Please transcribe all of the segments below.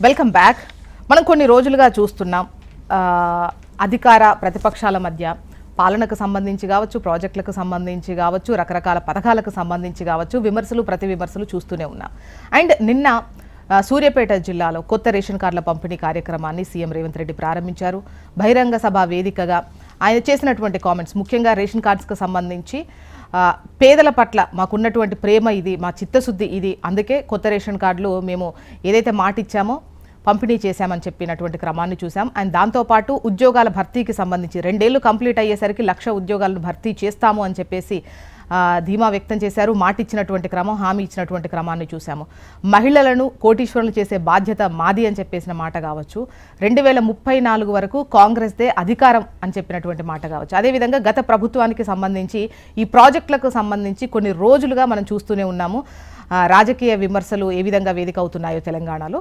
Welcome back. మనం కొన్ని రోజులుగా చూస్తున్నాం అధికార ప్రతిపక్షాల మధ్య పాలనకు సంబంధించి కావచ్చు, ప్రాజెక్టులకు సంబంధించి కావచ్చు, రకరకాల పథకాలకు సంబంధించి కావచ్చు, విమర్శలు ప్రతి విమర్శలు చూస్తూనే ఉన్నాం. అండ్ నిన్న సూర్యాపేట జిల్లాలో కొత్త రేషన్ కార్డుల పంపిణీ కార్యక్రమాన్ని సీఎం రేవంత్ రెడ్డి ప్రారంభించారు. బహిరంగ సభ వేదికగా ఆయన చేసినటువంటి కామెంట్స్, ముఖ్యంగా రేషన్ కార్డ్స్కి సంబంధించి పేదల పట్ల మాకున్నటువంటి ప్రేమ ఇది, మా చిత్తశుద్ధి ఇది, అందుకే కొత్త రేషన్ కార్డులు మేము ఏదైతే మాట ఇచ్చామో పంపిణీ చేశామని చెప్పినటువంటి క్రమాన్ని చూసాం. అండ్ దాంతోపాటు ఉద్యోగాల భర్తీకి సంబంధించి 2 ఏళ్ళు కంప్లీట్ అయ్యేసరికి 1,00,000 ఉద్యోగాలను భర్తీ చేస్తాము అని చెప్పేసి ధీమా వ్యక్తం చేశారు. మాట ఇచ్చినటువంటి క్రమం, హామీ ఇచ్చినటువంటి క్రమాన్ని చూసాము. మహిళలను కోటీశ్వరులు చేసే బాధ్యత మాది అని చెప్పేసిన మాట కావచ్చు, 2034 వరకు కాంగ్రెస్దే అధికారం అని చెప్పినటువంటి మాట కావచ్చు. అదేవిధంగా గత ప్రభుత్వానికి సంబంధించి ఈ ప్రాజెక్టులకు సంబంధించి కొన్ని రోజులుగా మనం చూస్తూనే ఉన్నాము రాజకీయ విమర్శలు ఏ విధంగా వేదిక అవుతున్నాయో తెలంగాణలో.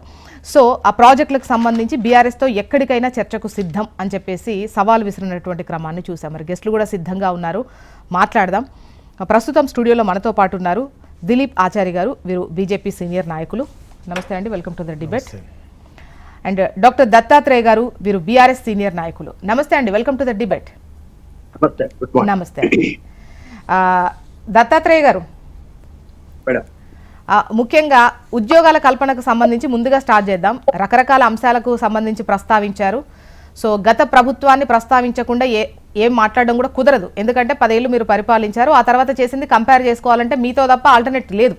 సో ఆ ప్రాజెక్టులకు సంబంధించి బీఆర్ఎస్తో ఎక్కడికైనా చర్చకు సిద్ధం అని చెప్పేసి సవాల్ విసిరినటువంటి క్రమాన్ని చూసాం. మరి గెస్టులు కూడా సిద్ధంగా ఉన్నారు, మాట్లాడదాం. ప్రస్తుతం స్టూడియోలో మనతో పాటు ఉన్నారు దిలీప్ ఆచారి గారు, వీరు బీజేపీ సీనియర్ నాయకులు. నమస్తే అండి, welcome to the debate. And doctor Dattatreya గారు, వీరు బీఆర్ఎస్ సీనియర్ నాయకులు. నమస్తే అండి, వెల్కమ్ టు ద డిబేట్. నమస్తే అండి. దత్తాత్రేయ గారు, ముఖ్యంగా ఉద్యోగాల కల్పనకు సంబంధించి ముందుగా స్టార్ట్ చేద్దాం. రకరకాల అంశాలకు సంబంధించి ప్రస్తావించారు. సో గత ప్రభుత్వాన్ని ప్రస్తావించకుండా ఏం మాట్లాడడం కూడా కుదరదు, ఎందుకంటే 10 ఏళ్ళు మీరు పరిపాలించారు. ఆ తర్వాత చేసింది కంపేర్ చేసుకోవాలంటే మీతో తప్ప ఆల్టర్నేట్ లేదు.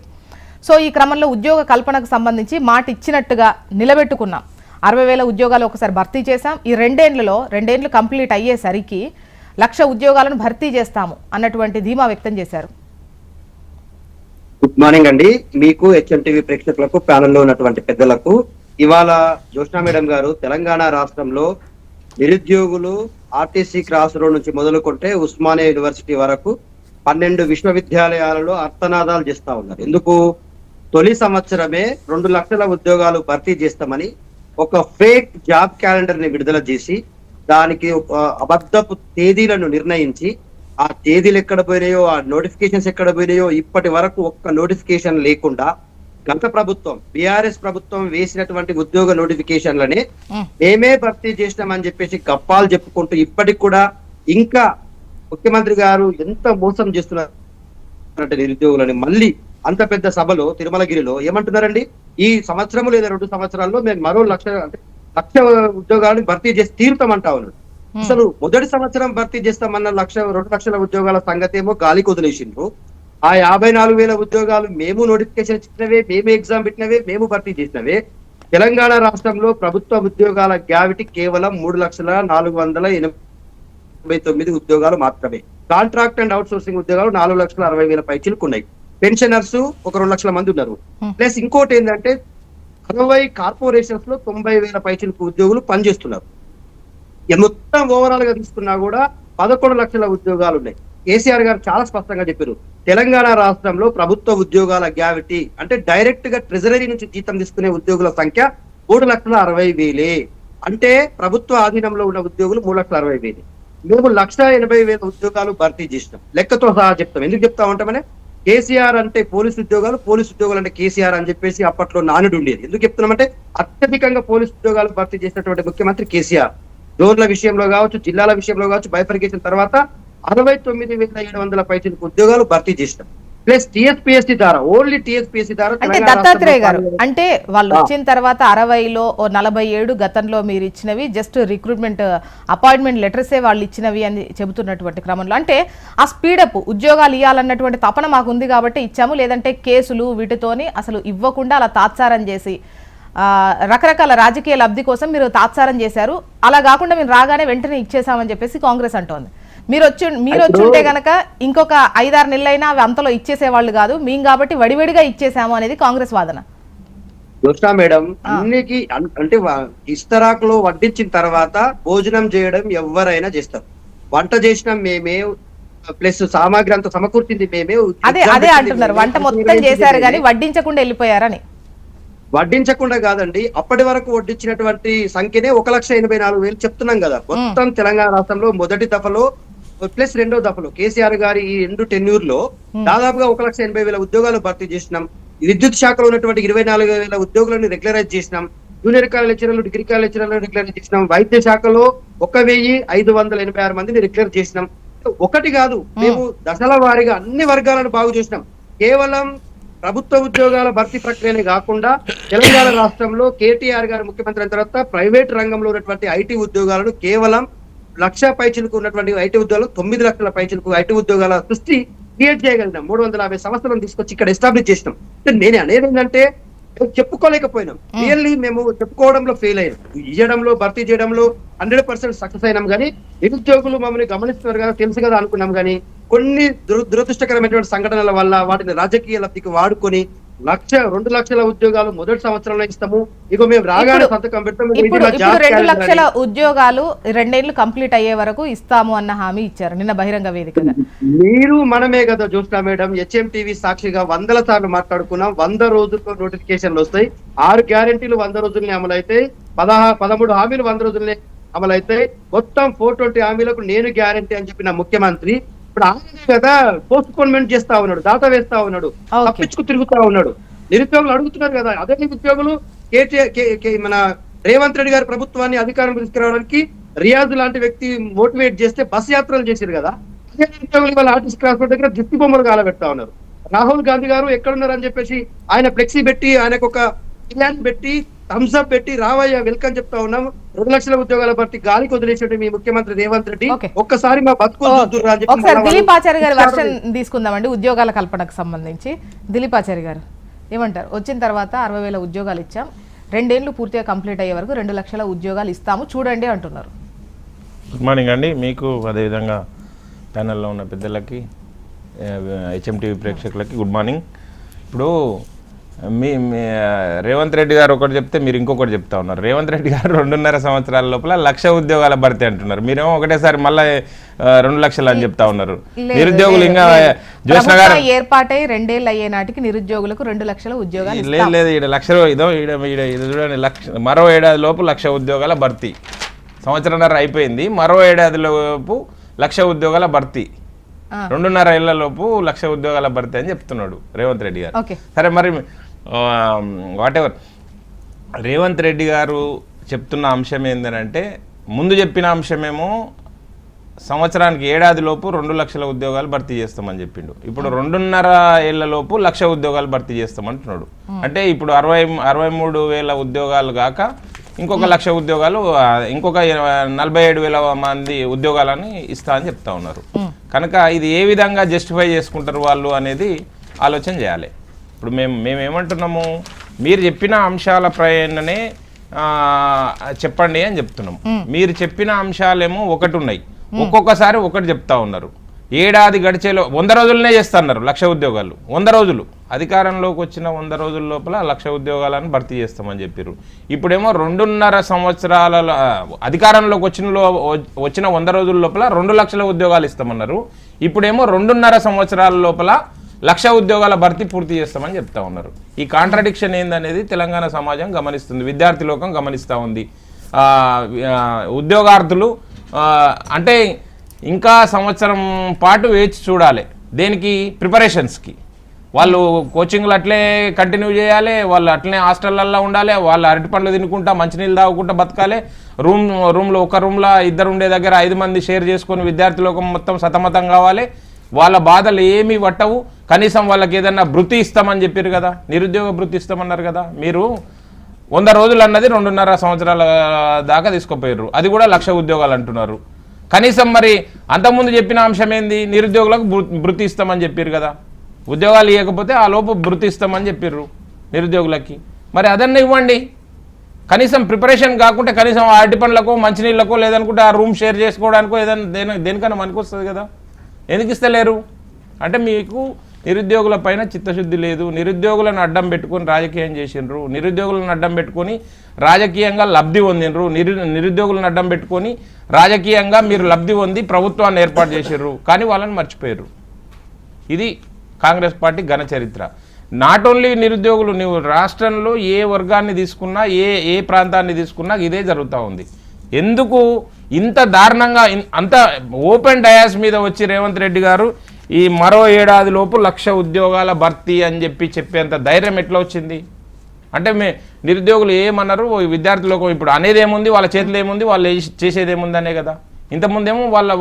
సో ఈ క్రమంలో ఉద్యోగ కల్పనకు సంబంధించి మాట ఇచ్చినట్టుగా నిలబెట్టుకున్నాం. 60,000 ఉద్యోగాలు ఒకసారి భర్తీ చేశాం. ఈ 2 ఏళ్ళు కంప్లీట్ అయ్యేసరికి 1,00,000 ఉద్యోగాలను భర్తీ చేస్తాము అన్నటువంటి ధీమా వ్యక్తం చేశారు. గుడ్ మార్నింగ్ అండి, మీకు హెచ్ఎంటీవీ ప్రేక్షకులకు, ప్యానెల్లో ఉన్నటువంటి పెద్దలకు. ఇవాళ జోష్నా మేడం గారు తెలంగాణ రాష్ట్రంలో నిరుద్యోగులు ఆర్టీసీ క్రాస్ రోడ్ నుంచి మొదలుకుంటే ఉస్మానియా యూనివర్సిటీ వరకు 12 విశ్వవిద్యాలయాలలో అర్థనాదాలు చేస్తా ఉన్నారు. ఎందుకు? తొలి సంవత్సరమే 2 లక్షల ఉద్యోగాలు భర్తీ చేస్తామని ఒక ఫేక్ జాబ్ క్యాలెండర్ ని విడుదల చేసి దానికి అబద్ధపు తేదీలను నిర్ణయించి ఆ తేదీలు ఎక్కడ పోయినాయో, ఆ నోటిఫికేషన్స్ ఎక్కడ పోయినాయో ఇప్పటి వరకు ఒక్క నోటిఫికేషన్ లేకుండా గత ప్రభుత్వం బీఆర్ఎస్ ప్రభుత్వం వేసినటువంటి ఉద్యోగ నోటిఫికేషన్లని మేమే భర్తీ చేసినామని చెప్పేసి గప్పాలు చెప్పుకుంటూ ఇప్పటికి కూడా ఇంకా ముఖ్యమంత్రి గారు ఎంత మోసం చేస్తున్నారంటే నిరుద్యోగులని. మళ్ళీ అంత పెద్ద సభలో తిరుమలగిరిలో ఏమంటున్నారండి, ఈ సంవత్సరం లేదా 2 సంవత్సరాల్లో మేము మరో 1,00,000 ఉద్యోగాలను భర్తీ చేసి తీరుతామంటా ఉన్నాడు. అసలు మొదటి సంవత్సరం భర్తీ చేస్తామన్న 2 లక్షల ఉద్యోగాల సంగతి ఏమో గాలికి వదిలేసిండ్రు. ఆ 54,000 ఉద్యోగాలు మేము నోటిఫికేషన్ ఇచ్చినవే, మేము ఎగ్జామ్ పెట్టినవే, మేము భర్తీ చేసినవే. తెలంగాణ రాష్ట్రంలో ప్రభుత్వ ఉద్యోగాల గ్యావిటీ కేవలం 3,489 ఉద్యోగాలు మాత్రమే. కాంట్రాక్ట్ అండ్ అవుట్ సోర్సింగ్ ఉద్యోగాలు 4,60,000 పైచిలకు ఉన్నాయి. పెన్షనర్స్ ఒక 2 లక్షల మంది ఉన్నారు. ప్లస్ ఇంకోటి ఏంటంటే 60 కార్పొరేషన్స్ లో 90,000 పైచిలకు ఉద్యోగులు పనిచేస్తున్నారు. మొత్తం ఓవరాల్ గా తీసుకున్నా కూడా 11 లక్షల ఉద్యోగాలు ఉన్నాయి. కేసీఆర్ గారు చాలా స్పష్టంగా చెప్పారు, తెలంగాణ రాష్ట్రంలో ప్రభుత్వ ఉద్యోగాల గ్యావిటీ అంటే డైరెక్ట్ గా ట్రెజరీ నుంచి జీతం తీసుకునే ఉద్యోగుల సంఖ్య 3,60,000. అంటే ప్రభుత్వ ఆధీనంలో ఉన్న ఉద్యోగులు 3,60,000. మేము 1,80,000 ఉద్యోగాలు భర్తీ చేసినాం. లెక్కతో సహా చెప్తాం. ఎందుకు చెప్తామంటే కేసీఆర్ అంటే పోలీసు ఉద్యోగాలు అంటే కేసీఆర్ అని చెప్పేసి అప్పట్లో నానుడు ఉండేది. ఎందుకు చెప్తున్నామంటే అత్యధికంగా పోలీసు ఉద్యోగాలు భర్తీ చేసినటువంటి ముఖ్యమంత్రి కేసీఆర్. జోన్ల విషయంలో కావచ్చు, జిల్లాల విషయంలో కావచ్చు, బైఫర్కేషన్ తర్వాత 69,700 పైచిలకు ఉద్యోగాలు భర్తీ చేసినాం. ప్లస్ టీఎస్పీఎస్సీ ద్వారా, ఓన్లీ టీఎస్పీఎస్సీ ద్వారా. అంటే దత్తాత్రేయ గారు, అంటే వాళ్ళు వచ్చిన తర్వాత 60లో 47 గతంలో మీరు ఇచ్చినవి జస్ట్ రిక్రూట్మెంట్ అపాయింట్మెంట్ లెటర్సే వాళ్ళు ఇచ్చినవి అని చెబుతున్నటువంటి క్రమంలో, అంటే ఆ స్పీడప్ ఉద్యోగాలు ఇవ్వాలన్నటువంటి తపన మాకు ఉంది కాబట్టి ఇచ్చాము, లేదంటే కేసులు వీటితోని అసలు ఇవ్వకుండా అలా తాత్సారం చేసి రకరకాల రాజకీయ లబ్ధి కోసం మీరు తాత్సారం చేశారు, అలా కాకుండా మీరు రాగానే వెంటనే ఇచ్చేసామని చెప్పేసి కాంగ్రెస్ అంటోంది. మీరు వచ్చుంటే గనక ఇంకొక 5-6 నెలలైనా అవి అంతలో ఇచ్చేసేవాళ్ళు కాదు, మేము కాబట్టి వడివడిగా ఇచ్చేసాము అనేది కాంగ్రెస్ వాదన. జోష్నా మేడం, అన్నికి అంటే ఇస్తరాకులో వడ్డించిన తర్వాత భోజనం చేయడం ఎవరైనా చేస్తారు. వంట చేసినాం మేమే, ప్లస్ సామాగ్రి అంతా సమకూర్చింది మేమే. అదే అంటున్నారు, వంట మొత్తం చేశారు కానీ వడ్డించకుండా వెళ్ళిపోయారని. వడ్డించకుండా కాదండి, అప్పటి వరకు వడ్డించినటువంటి సంఖ్యనే 1,84,000 చెప్తున్నాం కదా. మొత్తం తెలంగాణ రాష్ట్రంలో మొదటి దఫలో ప్లస్ 2వ దఫలో కేసీఆర్ గారి ఈ 2 టెన్యూర్ లో దాదాపుగా 1,80,000 ఉద్యోగాలు భర్తీ చేసినాం. విద్యుత్ శాఖలో ఉన్నటువంటి 24,000 ఉద్యోగులను రెగ్యులరైజ్ చేసినాం. జూనియర్ కాలేజ్ లెక్చరర్లు, డిగ్రీ కాలేజ్ లెక్చరర్లు డిక్లేర్ చేసినాం. వైద్య శాఖలో 1586 మందిని డిక్లేర్ చేసినాం. ఒకటి కాదు, మేము దశల వారీగా అన్ని వర్గాలను బాగు చేసినాం. కేవలం ప్రభుత్వ ఉద్యోగాల భర్తీ ప్రక్రియనే కాకుండా తెలంగాణ రాష్ట్రంలో కేటీఆర్ గారు ముఖ్యమంత్రి అయిన తర్వాత ప్రైవేట్ రంగంలో ఉన్నటువంటి ఐటీ ఉద్యోగాలను కేవలం 1,00,000 పైచిలకు ఉన్నటువంటి ఐటీ ఉద్యోగాలు 9 లక్షల పైచిలకు ఐటీ ఉద్యోగాల సృష్టి క్రియేట్ చేయగలిగినాం. 350 సంస్థలను తీసుకొచ్చి ఇక్కడ ఎస్టాబ్లిష్ చేసినాం. నేను అనేది ఏంటంటే చెప్పుకోలేకపోయినాం. రియల్లీ మేము చెప్పుకోవడంలో ఫెయిల్ అయ్యాం. ఇవ్వడంలో, భర్తీ చేయడంలో 100% సక్సెస్ అయినాం. కానీ నిరుద్యోగులు మమ్మల్ని గమనిస్తున్నారు కదా, తెలుసు కదా అనుకున్నాం. కానీ కొన్ని దురదృష్టకరమైనటువంటి సంఘటనల వల్ల వాటిని రాజకీయ లబ్ధికి వాడుకొని 2 లక్షల ఉద్యోగాలు మొదటి సంవత్సరంలో ఇస్తాము, ఇక మేము రాగానే సంతకం పెడతాము. ఇప్పుడు 2 లక్షల ఉద్యోగాలు 2 ఏళ్లు కంప్లీట్ అయ్యే వరకు ఇస్తాము అన్న హామీ ఇచ్చారు నిన్న బహిరంగ వేదికగా. మీరు మనమే కదా జ్యోత్స్నా మేడం, HMTV సాక్షిగా 100 సార్లు మాట్లాడుకున్నాం. 100 రోజుల్లో నోటిఫికేషన్లు వస్తాయి. 6 గ్యారెంటీలు 100 రోజుల్ని అమలైతాయి. 13 హామీలు 100 రోజుల్ని అమలైతాయి. మొత్తం 420 హామీలకు నేను గ్యారెంటీ అని చెప్పిన ముఖ్యమంత్రి ఇప్పుడు ఆమె కదా పోస్ట్ పోన్మెంట్ చేస్తా ఉన్నాడు, దాటా వేస్తా ఉన్నాడు, తప్పించుకు తిరుగుతా ఉన్నాడు. నిరుద్యోగులు అడుగుతున్నారు కదా, అదే నిరుద్యోగులు మన రేవంత్ రెడ్డి గారి ప్రభుత్వాన్ని అధికారం తీసుకురావడానికి రియాజ్ లాంటి వ్యక్తి మోటివేట్ చేస్తే బస్ యాత్రలు చేశారు కదా. అదే నిరుద్యోగులు ఇవాళ ఆర్టిస్ట్ క్రాస్ రోడ్ దగ్గర దిష్టి బొమ్మలు కాలబెడతా ఉన్నారు. రాహుల్ గాంధీ గారు ఎక్కడున్నారని చెప్పేసి ఆయన ఫ్లెక్సీ పెట్టి, ఆయనకు ఒక ప్లాన్ పెట్టి, థమ్స్ అప్ పెట్టి రావయ్య వెల్కమ్ చెప్తా ఉన్నాం. 2 లక్షల ఉద్యోగాల భర్తీ గాలికి వదిలేసేట మీ ముఖ్యమంత్రి రేవంత్ రెడ్డి ఒక్కసారి మా ఒకసారి దిలీప్ ఆచార్య గారి వర్షన్ తీసుకుందామండి ఉద్యోగాల కల్పనకు సంబంధించి. దిలీప్ ఆచార్య గారు ఏమంటారు? వచ్చిన తర్వాత 60,000 ఉద్యోగాలు ఇచ్చాం, 2 ఏళ్లు పూర్తిగా కంప్లీట్ అయ్యే వరకు 2 లక్షల ఉద్యోగాలు ఇస్తాము చూడండి అంటున్నారు. గుడ్ మార్నింగ్ అండి మీకు, అదేవిధంగా ప్యానెల్లో ఉన్న పెద్దలకి, HMTV ప్రేక్షకులకి గుడ్ మార్నింగ్. ఇప్పుడు మీ రేవంత్ రెడ్డి గారు ఒకటి చెప్తే మీరు ఇంకొకటి చెప్తా ఉన్నారు. రేవంత్ రెడ్డి గారు 2.5 సంవత్సరాల లోపల 1,00,000 ఉద్యోగాల భర్తీ అంటున్నారు. మీరేమో ఒకటేసారి మళ్ళీ 2 లక్షలు అని చెప్తా ఉన్నారు. నిరుద్యోగులు ఇంకా జ్యోత్స్న గారు ఏర్పాటై 2 ఏళ్ళు అయ్యే నాటికి నిరుద్యోగులకు 2 లక్షల ఉద్యోగాలు లేదు ఈడ లక్షలు ఇదో చూడండి, మరో ఏడాది లోపు 1,00,000 ఉద్యోగాల భర్తీ. సంవత్సరంన్నర అయిపోయింది, మరో ఏడాది లోపు 1,00,000 ఉద్యోగాల భర్తీ. 2.5 ఏళ్ల లోపు 1,00,000 ఉద్యోగాల భర్తీ అని చెప్తున్నాడు రేవంత్ రెడ్డి గారు. సరే, మరి వాట్ ఎవర్ రేవంత్ రెడ్డి గారు చెప్తున్న అంశం ఏంటంటే, ముందు చెప్పిన అంశమేమో సంవత్సరానికి ఏడాది లోపు 2 లక్షల ఉద్యోగాలు భర్తీ చేస్తామని చెప్పిండు. ఇప్పుడు 2.5 ఏళ్ల లోపు 1,00,000 ఉద్యోగాలు భర్తీ చేస్తామంటున్నాడు. అంటే ఇప్పుడు 63,000 ఉద్యోగాలు కాక ఇంకొక 1,00,000 ఉద్యోగాలు, ఇంకొక 47,000 మంది ఉద్యోగాలని ఇస్తా అని చెప్తా ఉన్నారు. కనుక ఇది ఏ విధంగా జస్టిఫై చేసుకుంటారు వాళ్ళు అనేది ఆలోచన చేయాలి. ఇప్పుడు మేమేమంటున్నాము, మీరు చెప్పిన అంశాల ప్రయాణనే చెప్పండి అని చెప్తున్నాము. మీరు చెప్పిన అంశాలేమో ఒకటి ఉన్నాయి, ఒక్కొక్కసారి ఒకటి చెప్తా ఉన్నారు. ఏడాది గడిచేలో 100 రోజులనే చేస్తున్నారు 1,00,000 ఉద్యోగాలు. 100 రోజులు అధికారంలోకి వచ్చిన 100 రోజుల లోపల 1,00,000 ఉద్యోగాలను భర్తీ చేస్తామని చెప్పారు. ఇప్పుడేమో 2.5 సంవత్సరాల అధికారంలోకి వచ్చిన 100 రోజుల లోపల 2 లక్షల ఉద్యోగాలు ఇస్తామన్నారు. ఇప్పుడేమో 2.5 సంవత్సరాల లోపల 1,00,000 ఉద్యోగాల భర్తీ పూర్తి చేస్తామని చెప్తా ఉన్నారు. ఈ కాంట్రడిక్షన్ ఏందనేది తెలంగాణ సమాజం గమనిస్తుంది, విద్యార్థి లోకం గమనిస్తూ ఉంది. ఉద్యోగార్థులు అంటే ఇంకా సంవత్సరం పాటు వేచి చూడాలి. దేనికి? ప్రిపరేషన్స్కి. వాళ్ళు కోచింగ్లు అట్లే కంటిన్యూ చేయాలి, వాళ్ళు అట్లనే హాస్టళ్ళల్లో ఉండాలి, వాళ్ళు అరటి పండ్లు తినుకుంటా మంచినీళ్ళు తాగుకుంటా బతకాలి. రూమ్లో ఒక రూమ్లో 2 ఉండే దగ్గర 5 మంది షేర్ చేసుకొని విద్యార్థి లోకం మొత్తం సతమతం కావాలి. వాళ్ళ బాధలు ఏమీ పట్టవు. కనీసం వాళ్ళకి ఏదన్నా భృతి ఇస్తామని చెప్పారు కదా, నిరుద్యోగ భృతి ఇస్తామన్నారు కదా. మీరు 100 రోజులు అన్నది 2.5 సంవత్సరాల దాకా తీసుకుపోయారు, అది కూడా 1,00,000 ఉద్యోగాలు అంటున్నారు. కనీసం మరి అంతకుముందు చెప్పిన అంశం ఏంది? నిరుద్యోగులకు భృతి ఇస్తామని చెప్పారు కదా. ఉద్యోగాలు ఇవ్వకపోతే ఆ లోపు భృతి ఇస్తామని చెప్పారు నిరుద్యోగులకి. మరి అదన్నా ఇవ్వండి. కనీసం ప్రిపరేషన్ కాకుంటే కనీసం అరటి పండ్లకో మంచినీళ్ళకో లేదనుకుంటే ఆ రూమ్ షేర్ చేసుకోవడానికో ఏదైనా దేనికన్నా మనకు వస్తుంది కదా. ఎందుకు ఇస్తలేరు? అంటే మీకు నిరుద్యోగుల పైన చిత్తశుద్ధి లేదు. నిరుద్యోగులను అడ్డం పెట్టుకొని రాజకీయం చేసిండ్రు, నిరుద్యోగులను అడ్డం పెట్టుకొని రాజకీయంగా లబ్ధి పొందినరు, నిరుద్యోగులను అడ్డం పెట్టుకొని రాజకీయంగా మీరు లబ్ధి పొంది ప్రభుత్వాన్ని ఏర్పాటు చేసిర్రు, కానీ వాళ్ళని మర్చిపోయారు. ఇది కాంగ్రెస్ పార్టీ ఘన చరిత్ర. నాట్ ఓన్లీ నిరుద్యోగులు, నువ్వు రాష్ట్రంలో ఏ వర్గాన్ని తీసుకున్నా, ఏ ప్రాంతాన్ని తీసుకున్నా ఇదే జరుగుతూ ఉంది. ఎందుకు ఇంత దారుణంగా అంత ఓపెన్ డయాస్ మీద వచ్చి రేవంత్ రెడ్డి గారు ఈ మరో ఏడాది లోపు 1,00,000 ఉద్యోగాల భర్తీ అని చెప్పేంత ధైర్యం ఎట్లా వచ్చింది? అంటే నిరుద్యోగులు ఏమన్నారు, విద్యార్థులకు ఇప్పుడు అనేది ఏముంది, వాళ్ళ చేతిలో ఏముంది, వాళ్ళు చేసేది ఏముంది అనే కదా. ఇంతకుముందేమో వాళ్ళ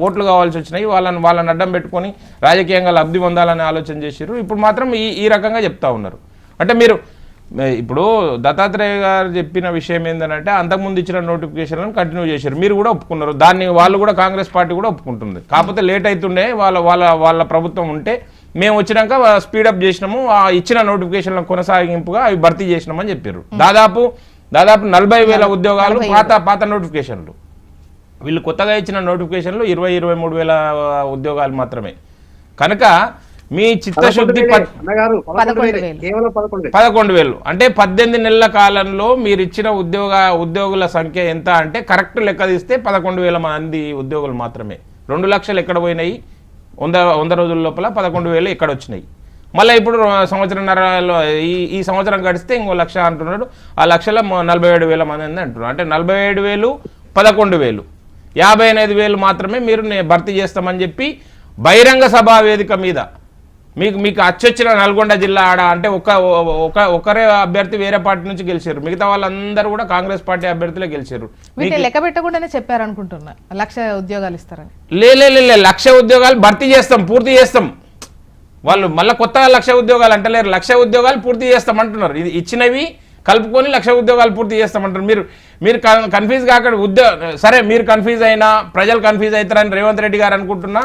ఓట్లు కావాల్సి వచ్చినాయి, వాళ్ళని అడ్డం పెట్టుకొని రాజకీయంగా లబ్ధి పొందాలని ఆలోచన చేశారు. ఇప్పుడు మాత్రం ఈ రకంగా చెప్తా ఉన్నారు. అంటే మీరు ఇప్పుడు దత్తాత్రేయ గారు చెప్పిన విషయం ఏంటంటే అంతకుముందు ఇచ్చిన నోటిఫికేషన్లను కంటిన్యూ చేశారు, మీరు కూడా ఒప్పుకున్నారు, దాన్ని వాళ్ళు కూడా కాంగ్రెస్ పార్టీ కూడా ఒప్పుకుంటుంది. కాకపోతే లేట్ అవుతుండే, వాళ్ళ ప్రభుత్వం ఉంటే మేము వచ్చినాక స్పీడప్ చేసినాము, ఆ ఇచ్చిన నోటిఫికేషన్ల కొనసాగింపుగా అవి భర్తీ చేసినామని చెప్పారు. దాదాపు 40,000 ఉద్యోగాలు పాత నోటిఫికేషన్లు, వీళ్ళు కొత్తగా ఇచ్చిన నోటిఫికేషన్లు 20-23,000 ఉద్యోగాలు మాత్రమే. కనుక మీ చిత్తశుద్ధి 11,000 అంటే 18 నెలల కాలంలో మీరు ఇచ్చిన ఉద్యోగుల సంఖ్య ఎంత అంటే కరెక్ట్ లెక్క తీస్తే 11,000 మంది ఉద్యోగులు మాత్రమే. 2 లక్షలు ఎక్కడ పోయినాయి 100 రోజుల లోపల, 11,000 ఎక్కడ వచ్చినాయి. మళ్ళీ ఇప్పుడు సంవత్సరంన్నరలో ఈ సంవత్సరం గడిస్తే ఇంకో 1,00,000 అంటున్నాడు, ఆ 1,00,000 47,000 మంది అంటున్నారు. అంటే 47,000 11,000 55,000 మాత్రమే మీరు భర్తీ చేస్తామని చెప్పి బహిరంగ సభా వేదిక మీద మీకు అచ్చొచ్చిన నల్గొండ జిల్లా ఆడ అంటే ఒకరే అభ్యర్థి వేరే పార్టీ నుంచి గెలిచారు, మిగతా వాళ్ళందరూ కూడా కాంగ్రెస్ పార్టీ అభ్యర్థులే గెలిచారు. లెక్క పెట్టకుండానే చెప్పారు అనుకుంటున్నా 1,00,000 ఉద్యోగాలు ఇస్తారని. లే 1,00,000 ఉద్యోగాలు భర్తీ చేస్తాం, పూర్తి చేస్తాం. వాళ్ళు మళ్ళీ కొత్తగా 1,00,000 ఉద్యోగాలు అంటలేరు, 1,00,000 ఉద్యోగాలు పూర్తి చేస్తాం అంటున్నారు. ఇది ఇచ్చినవి కలుపుకొని 1,00,000 ఉద్యోగాలు పూర్తి చేస్తామంటారు. మీరు కన్ఫ్యూజ్ కాక సరే, మీరు కన్ఫ్యూజ్ అయినా ప్రజలు కన్ఫ్యూజ్ అవుతారని రేవంత్ రెడ్డి గారు అనుకుంటున్నా.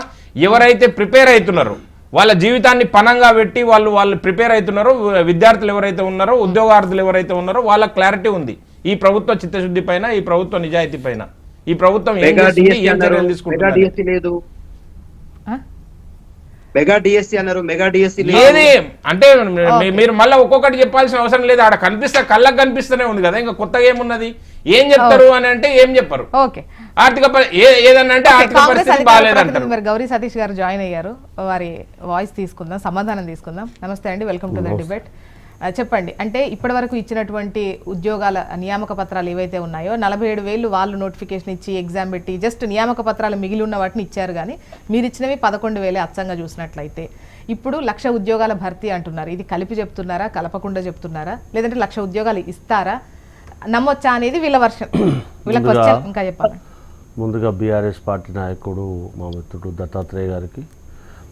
ఎవరైతే ప్రిపేర్ అవుతున్నారో, వాళ్ళ జీవితాన్ని పణంగా పెట్టి వాళ్ళు ప్రిపేర్ అవుతున్నారో, విద్యార్థులు ఎవరైతే ఉన్నారో, ఉద్యోగార్థులు ఎవరైతే ఉన్నారో వాళ్ళకి క్లారిటీ ఉంది ఈ ప్రభుత్వ చిత్తశుద్ధి పైన, ఈ ప్రభుత్వ నిజాయితీ పైన. ఈ ప్రభుత్వం ఏం చర్యలు తీసుకుంటుంది. మెగా డిఎస్సి అన్నారు, మెగా డిఎస్సి లేదే అంటే మీరు మళ్ళీ ఒక్కొక్కటి చెప్పాల్సిన అవసరం లేదు. ఆడ కళ్ళకు కనిపిస్తూనే ఉంది కదా, ఇంకా కొత్తగా ఏమున్నది, ఏం చెప్తారు అని అంటే ఏం చెప్పరు. ఆర్థిక ఏదన్నా అంటే ఆర్థిక పరిస్థితి బాగాలేదంటారు. మరి గౌరీ సతీష్ గారు జాయిన్ అయ్యారు, వారి వాయిస్ తీసుకుందాం, సమాధానం తీసుకుందాం. నమస్తే అండి, వెల్కమ్ టు ద డిబేట్. చెప్పండి, అంటే ఇప్పటి వరకు ఇచ్చినటువంటి ఉద్యోగాల నియామక పత్రాలు ఏవైతే ఉన్నాయో 47,000 వాళ్ళు నోటిఫికేషన్ ఇచ్చి ఎగ్జామ్ పెట్టి జస్ట్ నియామక పత్రాలు మిగిలి ఉన్న వాటిని ఇచ్చారు, కానీ మీరు ఇచ్చినవి 11,000 అచ్చంగా చూసినట్లయితే. ఇప్పుడు 1,00,000 ఉద్యోగాల భర్తీ అంటున్నారు, ఇది కలిపి చెప్తున్నారా, కలపకుండా చెప్తున్నారా, లేదంటే 1,00,000 ఉద్యోగాలు ఇస్తారా, నమ్మొచ్చా అనేది వీళ్ళ వర్షన్, వీళ్ళ క్వశ్చన్. ఇంకా చెప్పాలి. ముందుగా బీఆర్ఎస్ పార్టీ నాయకుడు మా మిత్రుడు దత్తాత్రేయ గారికి,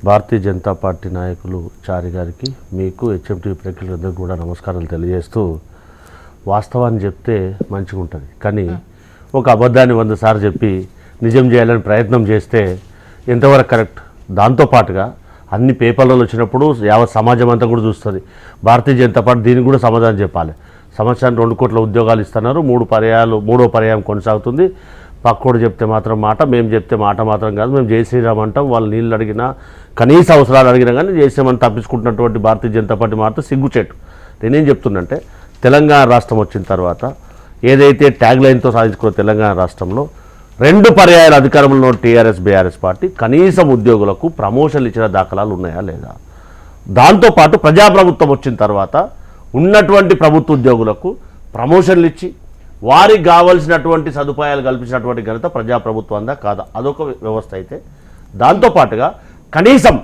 భారతీయ జనతా పార్టీ నాయకులు చారి గారికి, మీకు హెచ్ఎంటీవీ ప్రేక్షకులందరికీ కూడా నమస్కారాలు తెలియజేస్తూ, వాస్తవాన్ని చెప్తే మంచిగా ఉంటుంది, కానీ ఒక అబద్ధాన్ని 100 సార్లు చెప్పి నిజం చేయాలని ప్రయత్నం చేస్తే ఎంతవరకు కరెక్ట్. దాంతోపాటుగా అన్ని పేపర్లలో వచ్చినప్పుడు యావత్ సమాజం అంతా కూడా చూస్తుంది. భారతీయ జనతా పార్టీ దీనికి కూడా సమాధానం చెప్పాలి. సంవత్సరానికి 2 కోట్ల ఉద్యోగాలు ఇస్తున్నారు, 3 పర్యాయం కొనసాగుతుంది. పక్కోడు చెప్తే మాత్రం మాట, మేము చెప్తే మాట మాత్రం కాదు. మేము జై శ్రీరామ్ అంటాం, వాళ్ళు నీళ్ళు అడిగినా కనీస అవసరాలు అడిగినా కానీ చేసామని తప్పించుకుంటున్నటువంటి భారతీయ జనతా పార్టీ మాత్రం సిగ్గుచేటు. నేనేం చెప్తున్నంటే, తెలంగాణ రాష్ట్రం వచ్చిన తర్వాత ఏదైతే ట్యాగ్ లైన్తో సాధించుకున్న తెలంగాణ రాష్ట్రంలో 2 పర్యాయాల అధికారంలో టీఆర్ఎస్ బీఆర్ఎస్ పార్టీ కనీసం ఉద్యోగులకు ప్రమోషన్లు ఇచ్చిన దాఖలాలు ఉన్నాయా లేదా? దాంతోపాటు ప్రజాప్రభుత్వం వచ్చిన తర్వాత ఉన్నటువంటి ప్రభుత్వ ఉద్యోగులకు ప్రమోషన్లు ఇచ్చి వారికి కావలసినటువంటి సదుపాయాలు కల్పించినటువంటి ఘనత ప్రజాప్రభుత్వందా కాదా? అదొక వ్యవస్థ అయితే, దాంతోపాటుగా కనీసం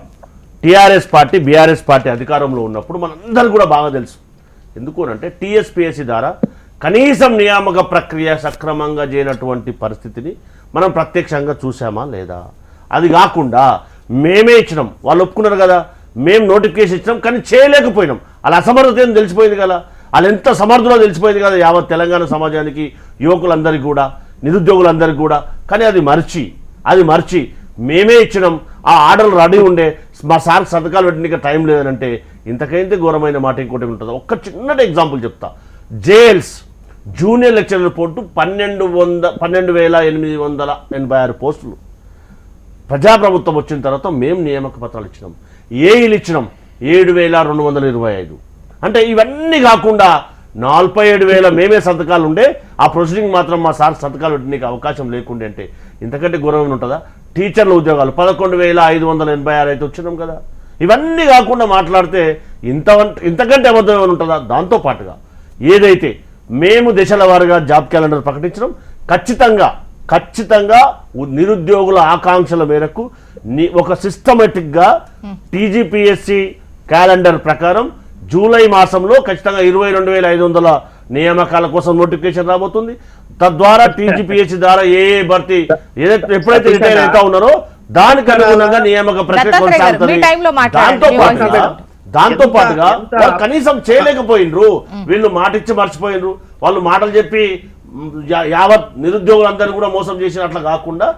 టీఆర్ఎస్ పార్టీ బీఆర్ఎస్ పార్టీ అధికారంలో ఉన్నప్పుడు మనందరూ కూడా బాగా తెలుసు. ఎందుకు అంటే టీఎస్పీఎస్సీ ద్వారా కనీసం నియామక ప్రక్రియ సక్రమంగా చేయనటువంటి పరిస్థితిని మనం ప్రత్యక్షంగా చూసామా లేదా? అది కాకుండా మేమే ఇచ్చినాం, వాళ్ళు ఒప్పుకున్నారు కదా, మేము నోటిఫికేషన్ ఇచ్చినాం కానీ చేయలేకపోయినాం. అలా అసమర్థత తెలిసిపోయింది కదా, వాళ్ళు ఎంత సమర్థులో తెలిసిపోయింది కదా యావత్ తెలంగాణ సమాజానికి, యువకులందరికీ కూడా, నిరుద్యోగులందరికీ కూడా. కానీ అది మర్చి మేమే ఇచ్చినాం, ఆ ఆర్డర్లు రెడీ ఉండే, మా సార్కి సంతకాలు పెట్టడానికి టైం లేదనంటే ఇంతకైతే ఘోరమైన మాట ఇంకోటి ఉంటుందా? ఒక్క చిన్నటి ఎగ్జాంపుల్ చెప్తా. జేఎల్స్ జూనియర్ లెక్చరర్ పోస్టు 12,886 పోస్టులు ప్రజాప్రభుత్వం వచ్చిన తర్వాత మేము నియామక పత్రాలు ఇచ్చినాం, ఏఈలు ఇచ్చినాం 7,225. అంటే ఇవన్నీ కాకుండా 47,000 మేమే సంతకాలు ఉండే, ఆ ప్రొసీడింగ్ మాత్రం మా సార్ సంతకాలు పెట్టడానికి అవకాశం లేకుండే అంటే ఇంతకంటే ఘోరమైన ఉంటుందా? టీచర్ల ఉద్యోగాలు 11,586 అయితే వచ్చినాం కదా. ఇవన్నీ కాకుండా మాట్లాడితే ఇంతకంటే అబద్ధం ఏమైనా ఉంటుందా? దాంతోపాటుగా ఏదైతే మేము దశల వారీగా జాబ్ క్యాలెండర్ ప్రకటించడం, ఖచ్చితంగా నిరుద్యోగుల ఆకాంక్షల మేరకు ఒక సిస్టమేటిక్గా టీజీపీఎస్సీ క్యాలెండర్ ప్రకారం జూలై మాసంలో ఖచ్చితంగా 22,500 నియామకాల కోసం నోటిఫికేషన్ రాబోతుంది. తద్వారా టీజీపీఎస్సీ ద్వారా ఏ భర్తీ ఎప్పుడైతే రిటైర్ అవుతా ఉన్నారో దానికి అనుగుణంగా నియామక ప్రక్రియ కొనసాగుతుంది. దాంతో పాటుగా వాళ్ళు కనీసం చేయలేకపోయినరు, వీళ్ళు మాటిచ్చి మర్చిపోయినరు. వాళ్ళు మాటలు చెప్పి యావత్ నిరుద్యోగులందరూ కూడా మోసం చేసినట్లు కాకుండా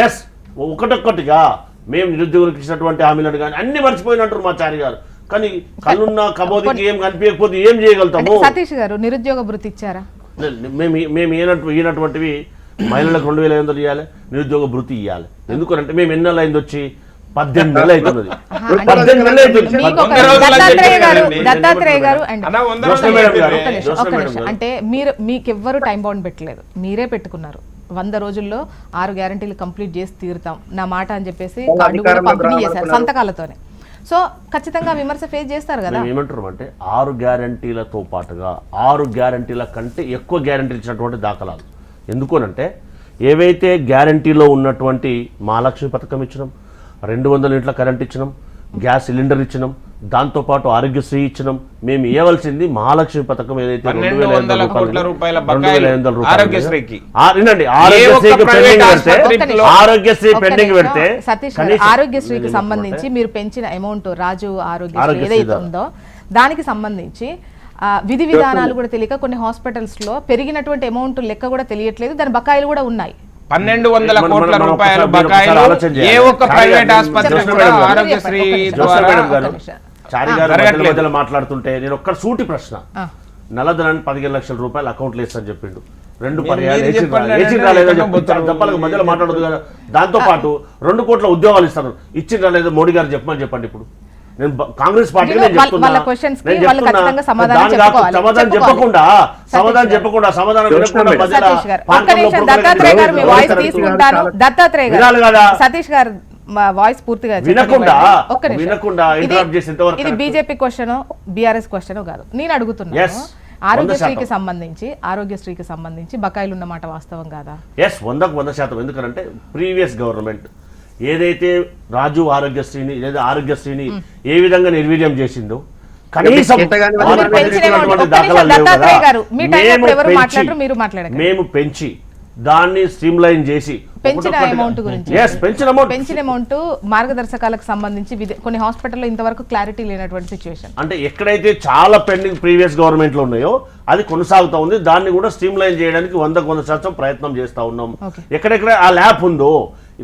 ఎస్ ఒకటొక్కటిగా మేము నిరుద్యోగులకు ఇచ్చినటువంటి హామీలను కానీ అన్ని మర్చిపోయినట్టు మా చారి గారు. కానీ కళ్ళున్న కబోదికి ఏం కనిపించకపోతే ఏం చేయగలుగుతాము? సతీష్ గారు నిరుద్యోగ భృతి ఇచ్చారా? మేము ఈయనటువంటివి మహిళలకు 2,500 ఇవ్వాలి, నిరుద్యోగ భృతి ఇవ్వాలి. ఎందుకంటే మేము ఎన్ని నెలలు అయింది వచ్చి 18 నెలలు అవుతున్నది. 18 నెలలు అవుతుంది. దత్తాత్రేయ గారు అంటే మీకెవ్వరు టైం బౌండ్ పెట్టలేదు, మీరే పెట్టుకున్నారు. 100 రోజుల్లో 6 గ్యారంటీలు కంప్లీట్ చేసి తీరుతాం నా మాట అని చెప్పేసి కార్డు కూడా పంపిణీ చేశారు సంతకాలతోనే. సో ఖచ్చితంగా విమర్శ ఫేస్ చేస్తారు కదా. ఏమంటారు అంటే 6 గ్యారంటీలతో పాటుగా 6 గ్యారంటీల కంటే ఎక్కువ గ్యారంటీలు ఇచ్చినటువంటి దాఖలాలు. ఎందుకోనంటే ఏవైతే గ్యారంటీలో ఉన్నటువంటి మహాలక్ష్మి పథకం ఇచ్చినాం, 200 యూనిట్ల కరెంట్ ఇచ్చినాం, గ్యాస్ సిలిండర్ ఇచ్చినాం, దాంతోపాటు ఆరోగ్యశ్రీ ఇచ్చినాం. మేము ఇవ్వాల్సింది మహాలక్ష్మి పథకం ఏదైతే 2,500 కోట్ల రూపాయల ఆరోగ్యశ్రీ పెండింగ్ పెడితే సతీష్ ఆరోగ్యశ్రీకి సంబంధించి మీరు పెంచిన అమౌంట్ రాజు ఆరోగ్యశ్రీ ఏదైతే ఉందో దానికి సంబంధించి విధి విధానాలు కూడా తెలియక కొన్ని హాస్పిటల్స్ లో పెరిగినటువంటి అమౌంట్ లెక్క కూడా తెలియట్లేదు, దాని బకాయిలు కూడా ఉన్నాయి. 1,200 కోట్ల రూపాయల బకాయిలు ఏ ఒక్క ప్రైవేట్ ఆసుపత్రి కూడా ఆరోగ్యశ్రీ చారి గారు మధ్యలో మాట్లాడుతుంటే నేను ఒక్క సూటి ప్రశ్న, నల్లధనాన్ని 15 లక్షల రూపాయలు అకౌంట్లు వేస్తా చెప్పిండు. 2 పర్యాలు మధ్యలో మాట్లాడదు కదా. దాంతో పాటు 2 కోట్ల ఉద్యోగాలు ఇస్తారు, ఇచ్చిందా లేదా మోడీ గారు చెప్పమని చెప్పండి. ఇప్పుడు నేను కాంగ్రెస్ పార్టీకి సమాధానం చెప్పకుండా సమాధానం సతీష్ గారు వాయిస్ పూర్తిగా వినకుండా ఇది బీజేపీ క్వశ్చన్ బీఆర్ఎస్ క్వశ్చన్ కాదు, నేను అడుగుతున్నాను. ఆరోగ్యశ్రీకి సంబంధించి బకాయిలు ఉన్నమాట వాస్తవం కాదా? ఎస్ 100%. ఎందుకంటే ప్రీవియస్ గవర్నమెంట్ ఏదైతే రాజు ఆరోగ్యశ్రీని లేదా ఆరోగ్యశ్రీని ఏ విధంగా నిర్వీర్యం చేసిందో కనీసం మేము పెంచి దాన్ని స్ట్రీమ్ లైన్ చేసి పెంచిన అమౌంట్ గురించి పెంచిన అమౌంట్ మార్గదర్శకాలకు సంబంధించి కొన్ని హాస్పిటల్లో ఇంతవరకు క్లారిటీ లేనటువంటి సిచ్యువేషన్. అంటే ఎక్కడైతే చాలా పెండింగ్ ప్రీవియస్ గవర్నమెంట్ లో ఉన్నాయో అది కొనసాగుతా ఉంది. దాన్ని కూడా స్ట్రీమ్ లైన్ చేయడానికి 100% ప్రయత్నం చేస్తా ఉన్నాం. ఎక్కడెక్కడ ఆ ల్యాప్ ఉందో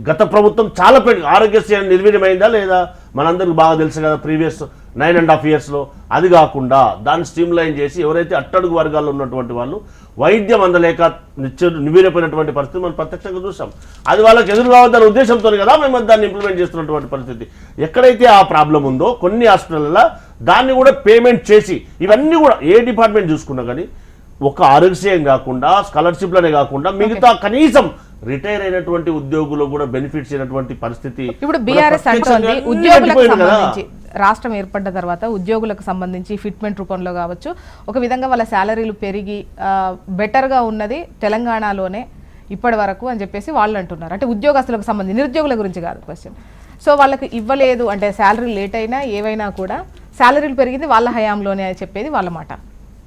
గత ప్రభుత్వం చాలా ఆరోగ్యశ్రీ నిర్వీర్యమైందా లేదా మనందరికి బాగా తెలుసు కదా. ప్రీవియస్ 9.5 yearsలో అది కాకుండా దాన్ని స్ట్రీమ్ లైన్ చేసి ఎవరైతే అట్టడుగు వర్గాల్లో ఉన్నటువంటి వాళ్ళు వైద్యం అందలేక నివ్వెరపోయినటువంటి పరిస్థితి మనం ప్రత్యక్షంగా చూసాం. అది వాళ్ళకి ఎదురు కావద్దన్న ఉద్దేశంతో కదా మేము దాన్ని ఇంప్లిమెంట్ చేస్తున్నటువంటి పరిస్థితి. ఎక్కడైతే ఆ ప్రాబ్లం ఉందో కొన్ని హాస్పిటల్లో దాన్ని కూడా పేమెంట్ చేసి ఇవన్నీ కూడా ఏ డిపార్ట్మెంట్ చూసుకున్నా కానీ ఒక ఆరోగ్యం కాకుండా స్కాలర్షిప్లనే కాకుండా మిగతా కనీసం రిటైర్ అయినటువంటి ఉద్యోగులు కూడా బెనిఫిట్స్ అయినటువంటి పరిస్థితి. ఇప్పుడు బీఆర్ఎస్ అంటోంది ఉద్యోగులకు సంబంధించి రాష్ట్రం ఏర్పడ్డ తర్వాత ఉద్యోగులకు సంబంధించి ఫిట్మెంట్ రూపంలో కావచ్చు ఒక విధంగా వాళ్ళ శాలరీలు పెరిగి బెటర్గా ఉన్నది తెలంగాణలోనే ఇప్పటి వరకు అని చెప్పేసి వాళ్ళు అంటున్నారు. అంటే ఉద్యోగస్తులకు సంబంధించి నిరుద్యోగుల గురించి కాదు క్వశ్చన్. సో వాళ్ళకి ఇవ్వలేదు అంటే శాలరీ లేట్ అయినా ఏవైనా కూడా శాలరీలు పెరిగింది వాళ్ళ హయాంలోనే అని చెప్పేది వాళ్ళ మాట.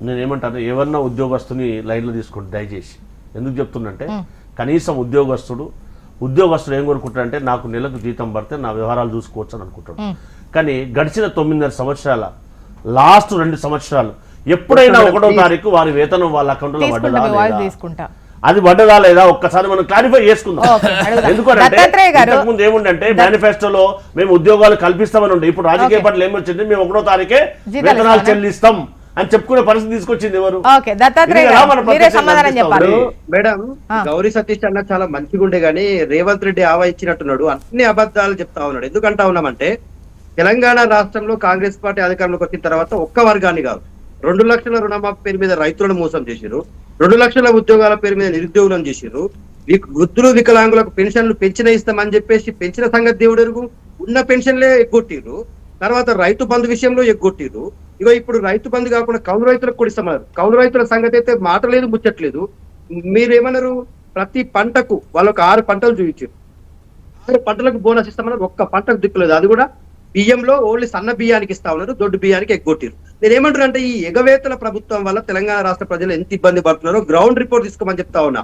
నేనేమంటాను, ఎవరన్నా ఉద్యోగస్తుని లైన్లో తీసుకోండి దయచేసి. ఎందుకు చెప్తున్నంటే కనీసం ఉద్యోగస్తుడు ఏం కోరుకుంటాడంటే నాకు నెలకు జీతం పడితే నా వ్యవహారాలు చూసుకోవచ్చు అని అనుకుంటాడు. కానీ గడిచిన 9.5 సంవత్సరాల లాస్ట్ 2 సంవత్సరాలు ఎప్పుడైనా 1వ తారీఖు వారి వేతనం వాళ్ళ అకౌంట్లో పడ్డదా లేదా, అది పడ్డదా లేదా ఒక్కసారి మనం క్లారిఫై చేసుకుందాం. ఎందుకంటే ఇంతకుముందు ఏముండంటే మేనిఫెస్టోలో మేము ఉద్యోగాలు కల్పిస్తామని ఉండే, ఇప్పుడు రాజకీయ పార్టీలు ఏమొచ్చింది మేము 1వ తారీఖే వేతనాలు చెల్లిస్తాం అని చెప్పుకునే పరిస్థితి తీసుకొచ్చింది ఎవరు? మేడం గౌరీ సతీష్ అన్న చాలా మంచిగా ఉండే గానీ రేవంత్ రెడ్డి ఆవా ఇచ్చినట్టున్నాడు, అన్ని అబద్ధాలు చెప్తా ఉన్నాడు. ఎందుకంటా ఉన్నామంటే తెలంగాణ రాష్ట్రంలో కాంగ్రెస్ పార్టీ అధికారంలోకి వచ్చిన తర్వాత ఒక్క వర్గాన్ని కాదు 2 లక్షల రుణమాఫీ పేరు మీద రైతులను మోసం చేశారు, 2 లక్షల ఉద్యోగాల పేరు మీద నిరుద్యోగులను చేశారు, వృద్ధులు వికలాంగులకు పెన్షన్లు పెంచిన ఇస్తామని చెప్పేసి పెంచిన సంగతి దేవుడెరుగు, ఉన్న పెన్షన్లే ఎగ్గొట్టిర్రు. తర్వాత రైతు బంధు విషయంలో ఎగ్గొట్టిర్రు. ఇగో ఇప్పుడు రైతు బంధు కాకుండా కౌలు రైతులకు కూడా ఇస్తామన్నారు. కౌలు రైతుల సంగతి అయితే మాట లేదు ముచ్చట్లేదు. మీరేమన్నారు, ప్రతి పంటకు వాళ్ళకు 6 పంటలు చూపించారు, 6 పంటలకు బోనస్ ఇస్తామన్నారు, ఒక్క పంటకు దిక్కులేదు. అది కూడా బియ్యంలో ఓన్లీ సన్న బియ్యానికి ఇస్తా ఉన్నారు, దొడ్డు బియ్యానికి ఎగ్గొట్టారు. నేను ఏమంటానంటే ఈ ఎగవేతల ప్రభుత్వం వల్ల తెలంగాణ రాష్ట్ర ప్రజలు ఎంత ఇబ్బంది పడుతున్నారో గ్రౌండ్ రిపోర్ట్ తీసుకోమని చెప్తా ఉన్నా.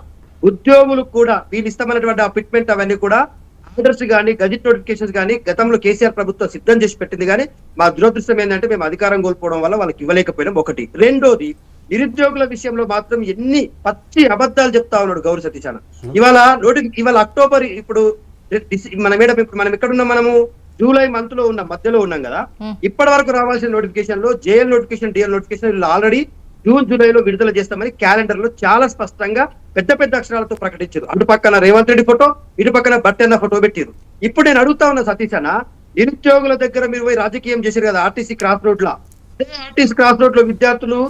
ఉద్యోగులు కూడా వీళ్ళు ఇస్తామన్నటువంటి అపాయింట్మెంట్ అవన్నీ కూడా ఆర్డర్స్ కానీ గజెట్ నోటిఫికేషన్స్ కానీ గతంలో కేసీఆర్ ప్రభుత్వం సిద్ధం చేసి పెట్టింది. కానీ మా దురదృష్టం ఏంటంటే మేము అధికారం కోల్పోవడం వల్ల వాళ్ళకి ఇవ్వలేకపోయినాం. ఒకటి. రెండోది, నిరుద్యోగుల విషయంలో మాత్రం ఎన్ని పచ్చి అబద్ధాలు చెప్తా ఉన్నాడు గౌరీ సతీష్ అన్న. ఇవాళ అక్టోబర్, ఇప్పుడు మనం ఎక్కడున్నాం, మనము జూలై మంత్ లో ఉన్నాం, మధ్యలో ఉన్నాం కదా. ఇప్పటి వరకు రావాల్సిన నోటిఫికేషన్ లో జేఎల్ నోటిఫికేషన్, డిఎల్ నోటిఫికేషన్ వీళ్ళు ఆల్రెడీ జూన్ జూలైలో విడుదల చేస్తామని క్యాలెండర్ లో చాలా స్పష్టంగా పెద్ద పెద్ద అక్షరాలతో ప్రకటించారు. అటు పక్కన రేవంత్ రెడ్డి ఫోటో, ఇటు పక్కన బట్టన్న ఫోటో పెట్టారు. ఇప్పుడు నేను అడుగుతా ఉన్నా సతీష్ అన్న, నిరుద్యోగుల దగ్గర మీరు పోయి రాజకీయం చేశారు కదా ఆర్టీసీ క్రాస్ రోడ్ లో. అదే ఆర్టీసీ క్రాస్ రోడ్ లో విద్యార్థులు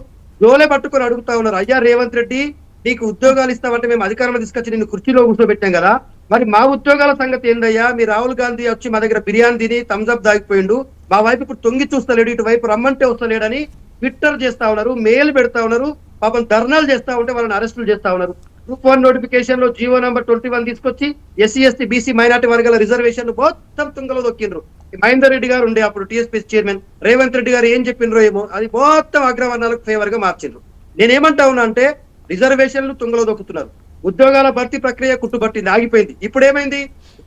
జోలే పట్టుకొని అడుగుతా ఉన్నారు, అయ్యా రేవంత్ రెడ్డి నీకు ఉద్యోగాలు ఇస్తామంటే మేము అధికారంలో తీసుకొచ్చి నిన్ను కుర్చీలో కూర్చోబెట్టాం కదా, మరి మా ఉద్యోగాల సంగతి ఏందయ్యా? మీ రాహుల్ గాంధీ వచ్చి మా దగ్గర బిర్యానీ తిని థమ్స్అప్ దాగిపోయిండు, మా వైపు ఇప్పుడు తొంగి చూస్తలేడు, ఇటు వైపు రమ్మంటే వస్తలేడని ట్విట్టర్ చేస్తా ఉన్నారు, మెయిల్ పెడతా ఉన్నారు, పాపం ధర్నాలు చేస్తా ఉంటే వాళ్ళని అరెస్టులు చేస్తా ఉన్నారు. గ్రూప్ 1 నోటిఫికేషన్ లో జీవో నంబర్ 21 తీసుకొచ్చి ఎస్సీ ఎస్టీ బీసీ మైనార్టీ వర్గాల రిజర్వేషన్ మొత్తం తుంగలో దొక్కిండ్రు. మహేందర్ రెడ్డి గారు ఉండే అప్పుడు టీఎస్పీ చైర్మన్, రేవంత్ రెడ్డి గారు ఏం చెప్పిండ్రో ఏమో, అది మొత్తం అగ్రవర్ణాలకు ఫేవర్ గా మార్చిండ్రు. నేనేమంటా ఉన్నా అంటే రిజర్వేషన్లు తుంగలో దొక్కుతున్నారు, ఉద్యోగాల భర్తీ ప్రక్రియ కుట్టుబట్టింది, ఆగిపోయింది. ఇప్పుడు ఏమైంది?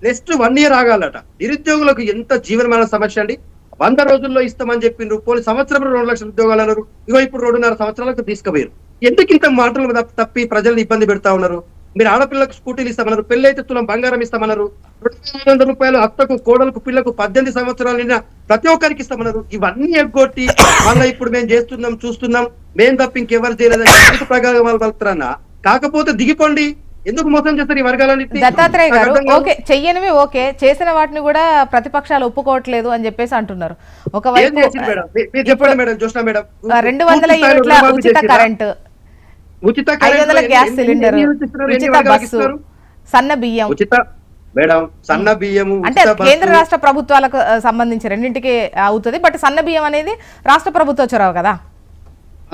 Next 1 year ఆగాలట. నిరుద్యోగులకు ఎంత జీవనమైన సమస్య అండి. 100 రోజుల్లో ఇస్తామని చెప్పిండ్రు, పోనీ సంవత్సరంలో 2 లక్షల ఉద్యోగాలు అన్నారు, ఇగో ఇప్పుడు 2.5 సంవత్సరాలకు తీసుకుపోయారు. ఎందుకు ఇంత మాటలు తప్పి ప్రజల్ని ఇబ్బంది పెడతా ఉన్నారు? మీరు ఆడపిల్లకు స్కూటీలు ఇస్తామన్నారు, పెళ్లి అయితే తులం బంగారం ఇస్తామన్నారు, 2,500 రూపాయలు అత్తకు కోడలకు పిల్లకు 18 సంవత్సరాలు నిన్న ప్రతి ఒక్కరికి ఇస్తామన్నారు. ఇవన్నీ ఎగ్గొట్టి మళ్ళీ ఇప్పుడు మేము చేస్తున్నాం చూస్తున్నాం, మేము తప్ప ఇంకెవరు చేయలేదని ఎందుకు ప్రకారం వాళ్ళు పలుకుతారన్నా? కాకపోతే దిగిపోండి, ఎందుకు మోసం చేస్తారు ఈ వర్గాలన్నింటినీ? దత్తాత్రేయ గారు, ఓకే చెయ్యనివి ఓకే, చేసిన వాటిని కూడా ప్రతిపక్షాలు ఒప్పుకోవట్లేదు అని చెప్పేసి అంటున్నారు. ఒకవైపు 200 యూనిట్ల ఉచిత కరెంటు, ఉచిత 500 గ్యాస్ సిలిండర్, ఉచిత బస్సు, సన్న బియ్యం, సన్న బియ్యము అంటే కేంద్ర రాష్ట్ర ప్రభుత్వాలకు సంబంధించి రెండింటికి అవుతుంది. బట్ సన్న బియ్యం అనేది రాష్ట్ర ప్రభుత్వ చొరవ కదా.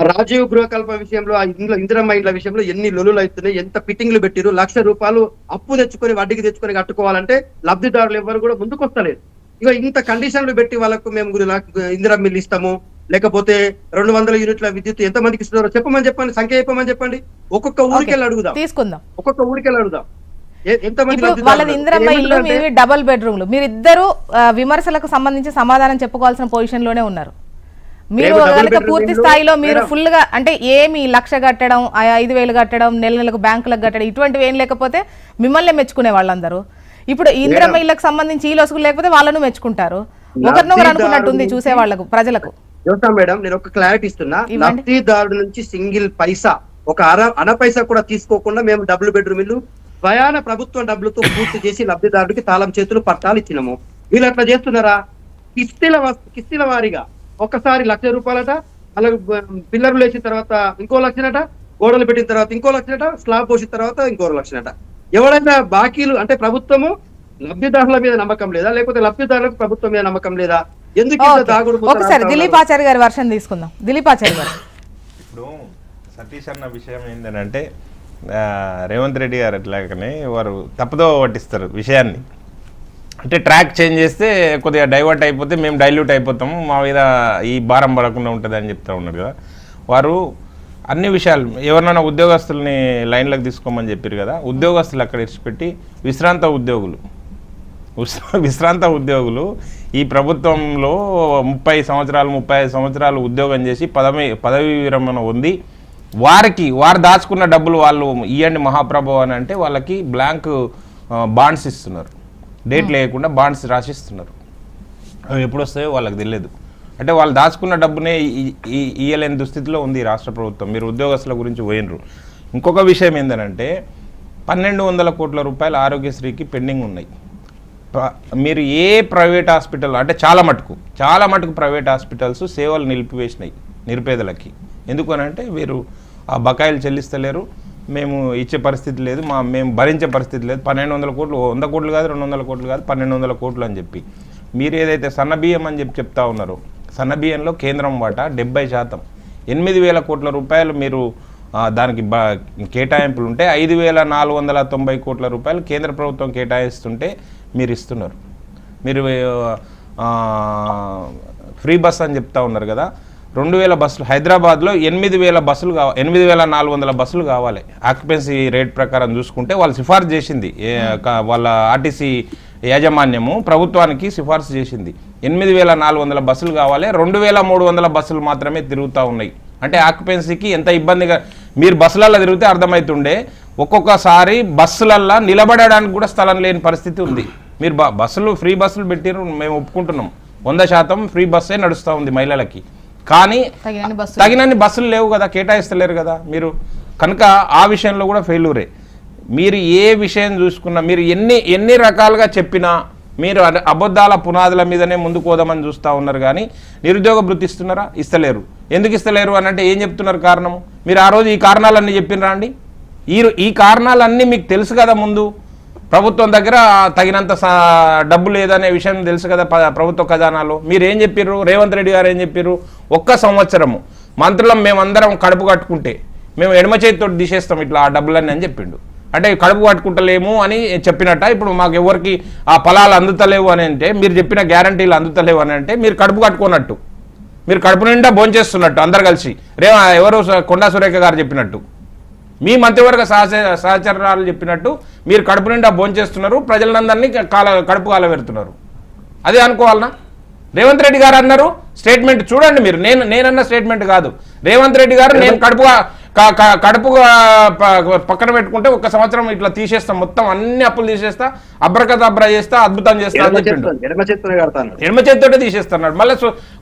రాజీవ్ గృహకల్ప విషయంలో, ఆ ఇందిరమ్మ ఇండ్ల విషయంలో ఎన్ని లొలులు అవుతున్నాయి, ఎంత ఫిట్టింగ్లు పెట్టిరు. 1,00,000 రూపాయలు అప్పు తెచ్చుకొని వడ్డీకి తెచ్చుకొని కట్టుకోవాలంటే లబ్ధిదారులు ఎవరు కూడా ముందుకు వస్తలేదు. ఇక ఇంత కండిషన్లు పెట్టి వాళ్ళకు మేము ఇందిరమ్మ ఇల్లు ఇస్తాము, లేకపోతే 200 యూనిట్ల విద్యుత్ ఎంత మందికి ఇస్తున్నారో చెప్పండి, సంఖ్య చెప్పమని చెప్పండి. ఒక్కొక్క ఊరికెళ్ళి అడుగుదాం, తీసుకుందాం, ఒక్కొక్క ఊరికెళ్ళి అడుగుదాం. వాళ్ళది ఇందిరమ్మ ఇల్లు, మీవి డబుల్ బెడ్రూమ్లు. మీరిద్దరు విమర్శలకు సంబంధించి సమాధానం చెప్పుకోవాల్సిన పొజిషన్ లోనే ఉన్నారు. మీరు కనుక పూర్తి స్థాయిలో మీరు ఫుల్ గా అంటే ఏమి 1,00,000 కట్టడం, 5,000 కట్టడం, నెల నెలకు బ్యాంకులకు కట్టడం, ఇటువంటివి ఏం లేకపోతే మిమ్మల్ని మెచ్చుకునే వాళ్ళందరూ ఇప్పుడు ఇందిరమ్మ ఇళ్లకు సంబంధించి ఈ లొసుగులు లేకపోతే వాళ్ళను మెచ్చుకుంటారు. ఒకరినొకరు అనుకున్నట్టుంది చూసే వాళ్ళకు, ప్రజలకు. మేడం నేను ఒక క్లారిటీ ఇస్తున్నా, లబ్ధిదారుడు నుంచి సింగిల్ పైసా, ఒక అన పైసా కూడా తీసుకోకుండా మేము డబుల్ బెడ్రూమ్ ఇల్లు స్వయాన ప్రభుత్వం డబ్బులతో పూర్తి చేసి లబ్ధిదారుడికి తాళం చేతులు పట్టాలు ఇచ్చినాము. వీళ్ళు అట్లా చేస్తున్నారా? కిస్తీల వారీగా ఒక్కసారి 1,00,000 రూపాయలట, అలా పిల్లర్లు వేసిన తర్వాత ఇంకో 1,00,000 గోడలు పెట్టిన తర్వాత ఇంకో 1,00,000, స్లాబ్ పోసిన తర్వాత ఇంకో 1,00,000. ఎవరైనా బాకీలు అంటే ప్రభుత్వము లబ్ధిదారుల మీద నమ్మకం లేదా, లేకపోతే లబ్ధిదారులకు ప్రభుత్వం మీద నమ్మకం లేదా? ఎందుకు దాగుడు? ఒకసారి దిలీప్ ఆచార్య గారి వర్షన్ తీసుకుందాం. దిలీప్ ఆచార్య గారు, ఇప్పుడు సతీష్ అన్న విషయం ఏంటంటే రేవంత్ రెడ్డి గారు అట్లాగనే వారు తప్పుదో పట్టిస్తారు విషయాన్ని. అంటే ట్రాక్ చేంజ్ చేస్తే కొద్దిగా డైవర్ట్ అయిపోతే మేము డైల్యూట్ అయిపోతాము, మా మీద ఈ భారం పడకుండా ఉంటుంది అని చెప్తా ఉన్నారు కదా. వారు అన్ని విషయాలు ఎవరినైనా ఉద్యోగస్తుల్ని లైన్లకు తీసుకోమని చెప్పారు కదా, ఉద్యోగస్తులు అక్కడ ఇచ్చిపెట్టి విశ్రాంత ఉద్యోగులు ఈ ప్రభుత్వంలో 35 సంవత్సరాలు ఉద్యోగం చేసి పదవి విరమణ ఉంది, వారు దాచుకున్న డబ్బులు వాళ్ళు ఇవ్వండి మహాప్రభు అని అంటే వాళ్ళకి బ్లాంక్ బాండ్స్ ఇస్తున్నారు, డేట్ లేకుండా బాండ్స్ రాసిస్తున్నారు. అవి ఎప్పుడు వస్తాయో వాళ్ళకి తెలియదు. అంటే వాళ్ళు దాచుకున్న డబ్బునే ఇయ్యలేని దుస్థితిలో ఉంది రాష్ట్ర ప్రభుత్వం. మీరు ఉద్యోగస్తుల గురించి పోయినరు. ఇంకొక విషయం ఏంటంటే 1,200 కోట్ల రూపాయలు ఆరోగ్యశ్రీకి పెండింగ్ ఉన్నాయి. మీరు ఏ ప్రైవేట్ హాస్పిటల్ అంటే చాలా మటుకు ప్రైవేట్ హాస్పిటల్స్ సేవలు నిలిపివేసినాయి నిరుపేదలకి. ఎందుకనంటే వీరు ఆ బకాయిలు చెల్లిస్తలేరు, మేము ఇచ్చే పరిస్థితి లేదు, మేము భరించే పరిస్థితి లేదు. 1,200 కోట్లు, 100 కోట్లు కాదు, 200 కోట్లు కాదు, 1,200 కోట్లు అని చెప్పి మీరు ఏదైతే సన్నబియ్యం అని చెప్తా ఉన్నారో, సన్నబియ్యంలో కేంద్రం వాటా 70%, 8,000 కోట్ల రూపాయలు మీరు దానికి కేటాయింపులు ఉంటే 5,490 కోట్ల రూపాయలు కేంద్ర ప్రభుత్వం కేటాయిస్తుంటే మీరు ఇస్తున్నారు. మీరు ఫ్రీ బస్ అని చెప్తా ఉన్నారు కదా, 2000 బస్సులు హైదరాబాద్లో 8000 బస్సులు 8400 బస్సులు కావాలి. ఆక్యుపెన్సీ రేట్ ప్రకారం చూసుకుంటే వాళ్ళు సిఫార్సు చేసింది, వాళ్ళ ఆర్టీసీ యాజమాన్యము ప్రభుత్వానికి సిఫార్సు చేసింది 8400 బస్సులు కావాలి. 2300 బస్సులు మాత్రమే తిరుగుతూ ఉన్నాయి. అంటే ఆక్యుపెన్సీకి ఎంత ఇబ్బందిగా, మీరు బస్సులలో తిరిగితే అర్థమవుతుండే ఒక్కొక్కసారి బస్సులల్లో నిలబడడానికి కూడా స్థలం లేని పరిస్థితి ఉంది. మీరు బస్సులు ఫ్రీ బస్సులు పెట్టిరు, మేము ఒప్పుకుంటున్నాం, 100% ఫ్రీ బస్సే నడుస్తూ ఉంది మహిళలకి. కానీ తగినన్ని బస్సులు లేవు కదా, కేటాయిస్తలేరు కదా మీరు. కనుక ఆ విషయంలో కూడా ఫెయిల్యూరే. మీరు ఏ విషయం చూసుకున్నా, మీరు ఎన్ని రకాలుగా చెప్పినా మీరు అబద్ధాల పునాదుల మీదనే ముందుకు పోదామని చూస్తూ ఉన్నారు. కానీ నిరుద్యోగ భృతి ఇస్తున్నారా? ఇస్తలేరు. ఎందుకు ఇస్తలేరు అని అంటే ఏం చెప్తున్నారు కారణము? మీరు ఆ రోజు ఈ కారణాలన్నీ చెప్పినరా అండి? ఈ కారణాలన్నీ మీకు తెలుసు కదా, ముందు ప్రభుత్వం దగ్గర తగినంత డబ్బు లేదనే విషయం తెలుసు కదా ప్రభుత్వ ఖజానాలో. మీరు ఏం చెప్పారు? రేవంత్ రెడ్డి గారు ఏం చెప్పారు? 1 సంవత్సరము మంత్రులం మేమందరం కడుపు కట్టుకుంటే మేము ఎడమ చేతితో తీసేస్తాం ఇట్లా ఆ డబ్బులన్నీ అని చెప్పిండు. అంటే కడుపు కట్టుకుంటలేము అని చెప్పినట్ట. ఇప్పుడు మాకు ఎవరికి ఆ ఫలాలు అందుతలేవు అని అంటే, మీరు చెప్పిన గ్యారంటీలు అందుతలేవు అని అంటే మీరు కడుపు కట్టుకున్నట్టు, మీరు కడుపు నిండా భోంచేస్తున్నట్టు అందరు కలిసి. ఎవరు కొండా సురేఖ గారు చెప్పినట్టు, మీ మంత్రివర్గ సహచరాలు చెప్పినట్టు మీరు కడుపు నిండా భోంచేస్తున్నారు, ప్రజలందరినీ కడుపు కాలబెడుతున్నారు. అదే అనుకోవాలనా? రేవంత్ రెడ్డి గారు అన్నారు స్టేట్మెంట్ చూడండి మీరు, నేనన్న స్టేట్మెంట్ కాదు. రేవంత్ రెడ్డి గారు నేను కడుపు పక్కన పెట్టుకుంటే 1 సంవత్సరం ఇట్లా తీసేస్తా, మొత్తం అన్ని అప్పులు తీసేస్తా, అబ్రకదబ్రా చేస్తా, అద్భుతం చేస్తా అని చెప్పిండు. ఎడమ చేతితోటే తీసేస్తున్నాడు. మళ్ళీ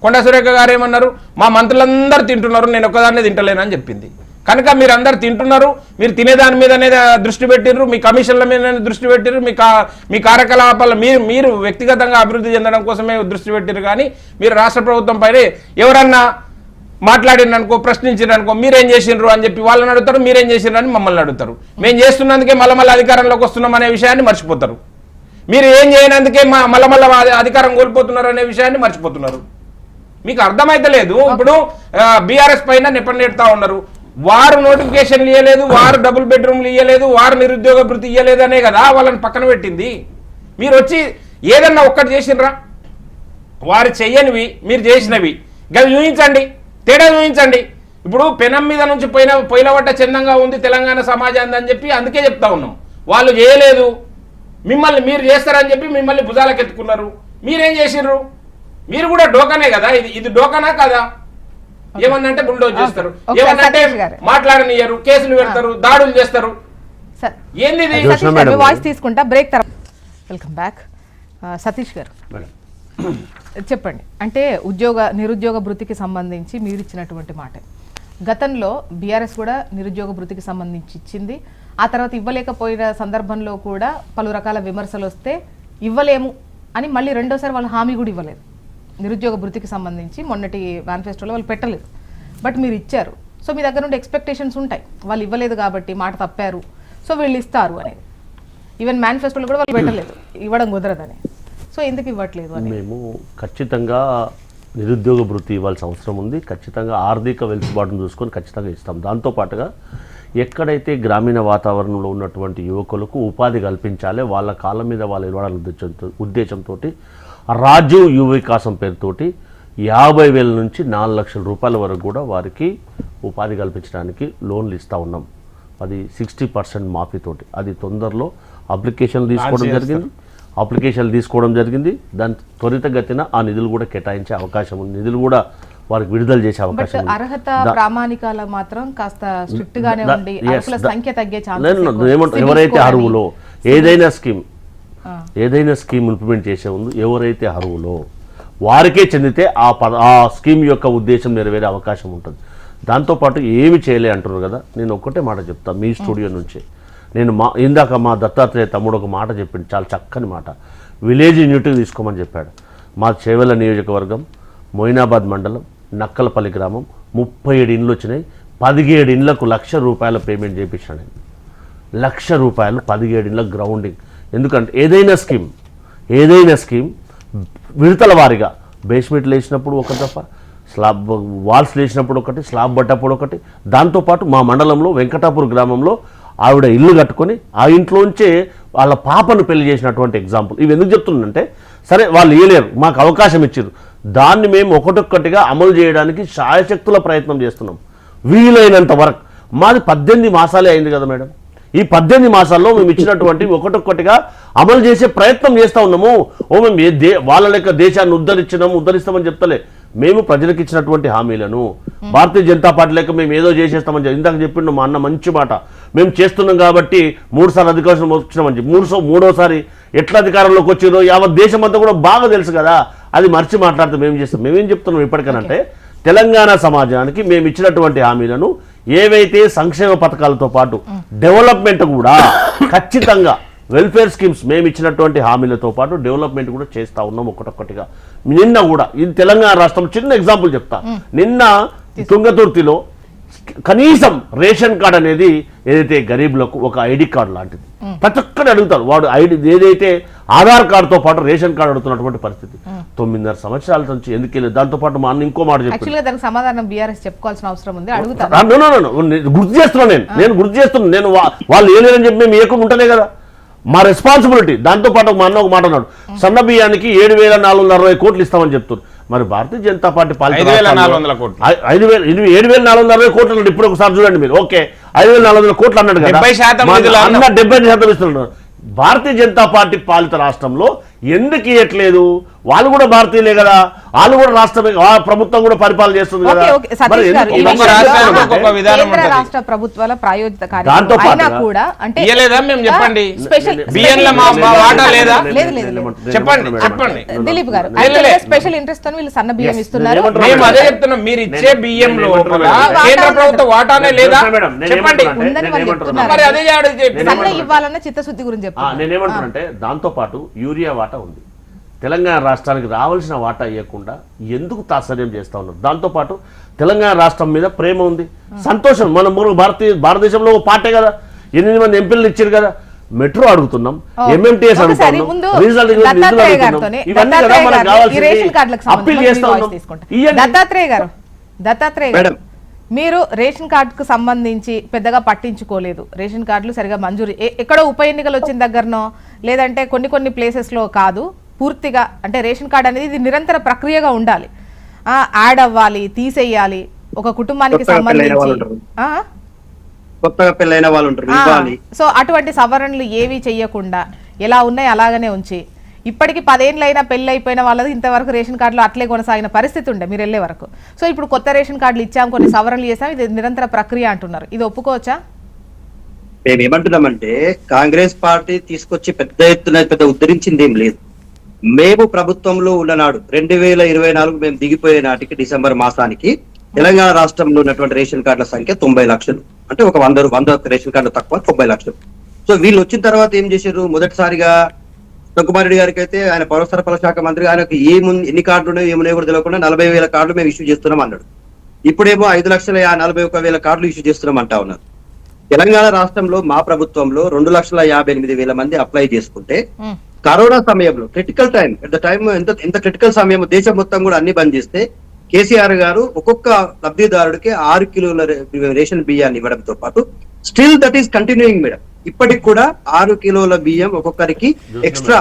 కొండా సురేఖ గారు ఏమన్నారు? మా మంత్రులందరూ తింటున్నారు, నేను ఒక్కదాన్నే తింటలేనని చెప్పింది. కనుక మీరు అందరు తింటున్నారు, మీరు తినేదాని మీదనే దృష్టి పెట్టిర్రు, మీ కమిషన్ల మీదనే దృష్టి పెట్టిర్రు, మీ కార్యకలాపాలు మీరు వ్యక్తిగతంగా అభివృద్ధి చెందడం కోసమే దృష్టి పెట్టిర్రు. కానీ మీరు రాష్ట్ర ప్రభుత్వం పైన ఎవరన్నా మాట్లాడిననుకో, ప్రశ్నించిరనుకో, మీరేం చేసిండ్రు అని చెప్పి వాళ్ళని అడుగుతారు, మీరేం చేసిండ్రు అని మమ్మల్ని అడుగుతారు. మేము చేస్తున్నందుకే మళ్ళీ అధికారంలోకి వస్తున్నాం అనే విషయాన్ని మర్చిపోతారు. మీరు ఏం చేయనందుకే మళ్ళీ అధికారం కోల్పోతున్నారు అనే విషయాన్ని మర్చిపోతున్నారు. మీకు అర్థమైతలేదు. ఇప్పుడు బీఆర్ఎస్ పైన నెపనెడతా ఉన్నారు. వారు నోటిఫికేషన్లు ఇవ్వలేదు, వారు డబుల్ బెడ్రూమ్లు ఇవ్వలేదు, వారు నిరుద్యోగ భృతి ఇవ్వలేదు అనే కదా వాళ్ళని పక్కన పెట్టింది. మీరు వచ్చి ఏదన్నా ఒక్కటి చేసినరా? వారు చెయ్యనివి మీరు చేసినవి గవి చూపించండి, తేడా చూపించండి. ఇప్పుడు పెనం మీద నుంచి పొయ్యిలవట్ట చందంగా ఉంది తెలంగాణ సమాజాన్ని అని చెప్పి అందుకే చెప్తా ఉన్నాం. వాళ్ళు చేయలేదు, మిమ్మల్ని మీరు చేస్తారని చెప్పి మిమ్మల్ని భుజాలకు ఎత్తుకున్నారు. మీరేం చేసిర్రు? మీరు కూడా డోకానే కదా, ఇది డోకానా కదా? ఏమన్నంటే బుల్డోజ్ చేస్తారు, ఏమన్నంటే మాట్లాడనియరు, కేసులు పెడతారు, దాడులు చేస్తారు. ఏంది వాయిస్ తీసుకుంటా బ్రేక్ తర్వాత. Welcome back. సతీష్ గారు చెప్పండి. అంటే నిరుద్యోగ భృతికి సంబంధించి మీరు ఇచ్చినటువంటి మాట, గతంలో బీఆర్ఎస్ కూడా నిరుద్యోగ భృతికి సంబంధించి ఇచ్చింది. ఆ తర్వాత ఇవ్వలేకపోయిన సందర్భంలో కూడా పలు రకాల విమర్శలు వస్తే ఇవ్వలేము అని మళ్ళీ రెండోసారి వాళ్ళు హామీ కూడా ఇవ్వలేదు. నిరుద్యోగ భృతికి సంబంధించి మొన్నటి మేనిఫెస్టోలో వాళ్ళు పెట్టలేదు, బట్ మీరు ఇచ్చారు. సో మీ దగ్గర నుండి ఎక్స్పెక్టేషన్స్ ఉంటాయి, వాళ్ళు ఇవ్వలేదు కాబట్టి మాట తప్పారు, సో వీళ్ళు ఇస్తారు అనేది. ఈవెన్ మేనిఫెస్టోలో కూడా వాళ్ళు పెట్టలేదు, ఇవ్వడం కుదరదని. సో ఎందుకు ఇవ్వట్లేదు అని మేము ఖచ్చితంగా నిరుద్యోగ భృతి ఇవ్వాల్సిన అవసరం ఉంది. ఖచ్చితంగా ఆర్థిక వెలుసుబాటును చూసుకొని ఖచ్చితంగా ఇస్తాం. దాంతోపాటుగా ఎక్కడైతే గ్రామీణ వాతావరణంలో ఉన్నటువంటి యువకులకు ఉపాధి కల్పించాలి, వాళ్ళ కాళ్ళ మీద వాళ్ళు ఇవ్వాలనే ఉద్దేశంతో రాజీవ్ యువ వికాసం పేరుతోటి 50,000 నుంచి 4 లక్షల రూపాయల వరకు కూడా వారికి ఉపాధి కల్పించడానికి లోన్లు ఇస్తూ ఉన్నాం. అది 60% మాఫీతోటి. అది తొందరలో అప్లికేషన్లు తీసుకోవడం జరిగింది. దాని త్వరితగతిన ఆ నిధులు కూడా కేటాయించే అవకాశం ఉంది, నిధులు కూడా వారికి విడుదల చేసే అవకాశం ఉంది. అర్హత ప్రామాణికాలు మాత్రం కాస్త స్ట్రిక్ట్ గానే ఉండి అర్హుల సంఖ్య తగ్గే ఛాన్స్. ఎవరైతే అర్హులో ఏదైనా స్కీమ్ ఇంప్లిమెంట్ చేసే ముందు ఎవరైతే అర్హులో వారికే చెందితే ఆ స్కీమ్ యొక్క ఉద్దేశం నెరవేరే అవకాశం ఉంటుంది. దాంతోపాటు ఏమి చేయలే అంటున్నారు కదా, నేను ఒక్కటే మాట చెప్తాను మీ స్టూడియో నుంచి. నేను ఇందాక మా దత్తాత్రేయ తమ్ముడు ఒక మాట చెప్పింది, చాలా చక్కని మాట. విలేజ్ యూనిటీ తీసుకోమని చెప్పాడు. మా చేవెళ్ళ నియోజకవర్గం, మొయినాబాద్ మండలం, నక్కలపల్లి గ్రామం 37 ఇండ్లు వచ్చినాయి. 17 ఇండ్లకు ₹1,00,000 పేమెంట్ చేయించాను నేను. ₹1,00,000 17 ఇండ్లకు గ్రౌండింగ్. ఎందుకంటే ఏదైనా స్కీమ్ విడతల వారిగా బేస్మెంట్లు వేసినప్పుడు ఒక దఫా, స్లాబ్ వాల్స్ వేసినప్పుడు ఒకటి, స్లాబ్ పట్టప్పుడు ఒకటి. దాంతోపాటు మా మండలంలో వెంకటాపూర్ గ్రామంలో ఆవిడ ఇల్లు కట్టుకొని ఆ ఇంట్లోంచే వాళ్ళ పాపను పెళ్లి చేసినటువంటి ఎగ్జాంపుల్. ఇవి ఎందుకు చెప్తుందంటే సరే వాళ్ళు ఇవ్వలేరు, మాకు అవకాశం ఇచ్చారు, దాన్ని మేము ఒకటొక్కటిగా అమలు చేయడానికి శాయశక్తుల ప్రయత్నం చేస్తున్నాం వీలైనంత వరకు. మాది 18 మాసాలే అయింది కదా మేడం. ఈ 18 మాసాల్లో మేము ఇచ్చినటువంటి ఒకటొక్కటిగా అమలు చేసే ప్రయత్నం చేస్తూ ఉన్నాము. మేము వాళ్ళ లెక్క దేశాన్ని ఉద్ధరిస్తామని చెప్తలే. మేము ప్రజలకు ఇచ్చినటువంటి హామీలను భారతీయ జనతా పార్టీ లెక్క మేము ఏదో చేసేస్తామని ఇందాక చెప్పిండు మా అన్న మంచి మాట. మేము చేస్తున్నాం కాబట్టి 3 సార్లు అధికారం వచ్చినామని చెప్పి మూడోసారి ఎట్లా అధికారంలోకి వచ్చిరో యావత్ దేశం అంతా కూడా బాగా తెలుసు కదా. అది మర్చి మాట్లాడితే మేము చేస్తాం. మేమేం చెప్తున్నాం ఇప్పటికనంటే తెలంగాణ సమాజానికి మేము ఇచ్చినటువంటి హామీలను ఏవైతే సంక్షేమ పథకాలతో పాటు డెవలప్మెంట్ కూడా ఖచ్చితంగా వెల్ఫేర్ స్కీమ్స్ మేము ఇచ్చినటువంటి హామీలతో పాటు డెవలప్మెంట్ కూడా చేస్తూ ఉన్నాం ఒకటొక్కటిగా. నిన్న కూడా ఇది తెలంగాణ రాష్ట్రం చిన్న ఎగ్జాంపుల్ చెప్తా. నిన్న తుంగతుర్తిలో కనీసం రేషన్ కార్డ్ అనేది ఏదైతే గరీబులకు ఒక ఐడి కార్డు లాంటిది ప్రతి ఒక్కరు అడుగుతారు. వాడు ఐడి ఏదైతే ఆధార్ కార్డుతో పాటు రేషన్ కార్డు అడుగుతున్నటువంటి పరిస్థితి 9.5 సంవత్సరాల నుంచి ఎందుకు వెళ్ళలేదు. దాంతో పాటు మా అన్న ఇంకో మాట చెప్పారు, సమాధానం బీఆర్ఎస్ చెప్పుకోవాల్సిన అవసరం ఉంది, అడుగుతాను. గుర్తు చేస్తున్నాను నేను గుర్తు చేస్తున్నాను. నేను వాళ్ళు ఏలేదని చెప్పి మేము ఏకుండా ఉంటలే కదా, మా రెస్పాన్సిబిలిటీ. దాంతో పాటు మా అన్న ఒక మాట అన్నాడు, సన్న బియ్యానికి 7,460 కోట్లు ఇస్తామని చెప్తున్నారు. మరి భారతీయ జనతా పార్టీ 5,400 కోట్లు 7,460 కోట్లు అన్నాడు. ఇప్పుడు ఒకసారి చూడండి మీరు. ఓకే 5,400 కోట్లు అన్నాడు కదా, 70% ఇస్తున్నాడు. భారతీయ జనతా పార్టీ పాలిత రాష్ట్రంలో ఎందుకు ఇవ్వట్లేదు? వాళ్ళు కూడా భారతీయులే కదా, వాళ్ళు కూడా రాష్ట్రమే, ప్రభుత్వం కూడా పరిపాలన చేస్తుంది కదా. రాష్ట్ర ప్రభుత్వాల ప్రాయోజిత దాంతో పాటు కూడా అంటే చెప్పండి దిలీప్ గారు స్పెషల్ ఇంట్రెస్ట్ తో వీళ్ళు సన్న బియ్యం ఇస్తున్నారు. మేము అదే చెప్తున్నాం, మీరు ఇచ్చే బియ్యం లోపల కేంద్ర ప్రభుత్వ వాటానే లేదా చెప్పండి. సన్న ఇవ్వాలన్న చిత్తశుద్ధి గురించి చెప్తాను. నేనేమంటున్నానంటే దాంతో పాటు యూరియా వాటా ఉంది. తెలంగాణ రాష్ట్రానికి రావాల్సిన వాటా ఇవ్వకుండా ఎందుకు తాత్సర్యం చేస్తూ ఉన్నారు? దాంతోపాటు తెలంగాణ రాష్ట్రం మీద ప్రేమ ఉంది, సంతోషం. మనం భారతదేశంలో పార్టీ కదా, 8 మంది ఎంపీలు ఇచ్చారు కదా. మెట్రో అడుగుతున్నాం, ఎంఎంటీఎస్ అడుగుతున్నాం, అప్పీల్ చేస్తా ఉన్నాం. దత్తాత్రేయ గారు, మీరు రేషన్ కార్డుకు సంబంధించి పెద్దగా పట్టించుకోలేదు. రేషన్ కార్డులు సరిగా మంజూరు ఎక్కడో ఉప ఎన్నికలు వచ్చిన దగ్గరనో లేదంటే కొన్ని ప్లేసెస్లో కాదు, పూర్తిగా అంటే రేషన్ కార్డు అనేది ఇది నిరంతర ప్రక్రియగా ఉండాలి. యాడ్ అవ్వాలి, తీసేయాలి, ఒక కుటుంబానికి సంబంధించి కొత్తగా పెళ్ళైన వాళ్ళు ఉంటారు. సో అటువంటి సవరణలు ఏవి చెయ్యకుండా ఎలా ఉన్నాయి అలాగనే ఉంచి ఇప్పటికి 10 ఏళ్ళైనా పెళ్లి అయిపోయిన వాళ్ళది ఇంతవరకు రేషన్ కార్డులు అట్లే కొనసాగిన పరిస్థితి ఉండే మీరు వెళ్ళే వరకు. సో ఇప్పుడు కొత్త రేషన్ కార్డులు ఇచ్చాం, కొన్ని సవరణలు చేసాం, ఇది నిరంతర ప్రక్రియ అంటున్నారు. ఇది ఒప్పుకోవచ్చా? మేమేమంటున్నామంటే కాంగ్రెస్ పార్టీ తీసుకొచ్చి పెద్ద ఉద్ధరించింది ఏం లేదు. మేము ప్రభుత్వంలో ఉన్ననాడు 2024 మేము దిగిపోయే నాటికి డిసెంబర్ మాసానికి తెలంగాణ రాష్ట్రంలో ఉన్నటువంటి రేషన్ కార్డుల సంఖ్య 90 లక్షలు. అంటే ఒక 100 రేషన్ కార్డులు తక్కువ 90 లక్షలు. సో వీళ్ళు వచ్చిన తర్వాత ఏం చేశారు? మొదటిసారిగా కుమార్ రెడ్డి గారికి అయితే ఆయన పౌర సరఫరాల శాఖ మంత్రి, ఆయనకు ఎన్ని కార్డులు ఉన్నాయో ఏమున్నాయో కూడా తెలియకుండా 40,000 కార్డులు మేము ఇష్యూ చేస్తున్నాం అన్నాడు. ఇప్పుడేమో 5,41,000 కార్డులు ఇష్యూ చేస్తున్నాం అంటా ఉన్నారు. తెలంగాణ రాష్ట్రంలో మా ప్రభుత్వంలో 2,58,000 మంది అప్లై చేసుకుంటే కరోనా సమయంలో critical time at the time ఎంత క్రిటికల్ సమయం దేశం మొత్తం కూడా అన్ని బంద్ చేస్తే కేసీఆర్ గారు ఒక్కొక్క లబ్ధిదారుడికి 6 కిలోల రేషన్ బియ్యాన్ని ఇవ్వడంతో పాటు still that is continuing madam. ఇప్పటికి కూడా 6 కిలోల బియ్యం ఒక్కొక్కరికి ఎక్స్ట్రా.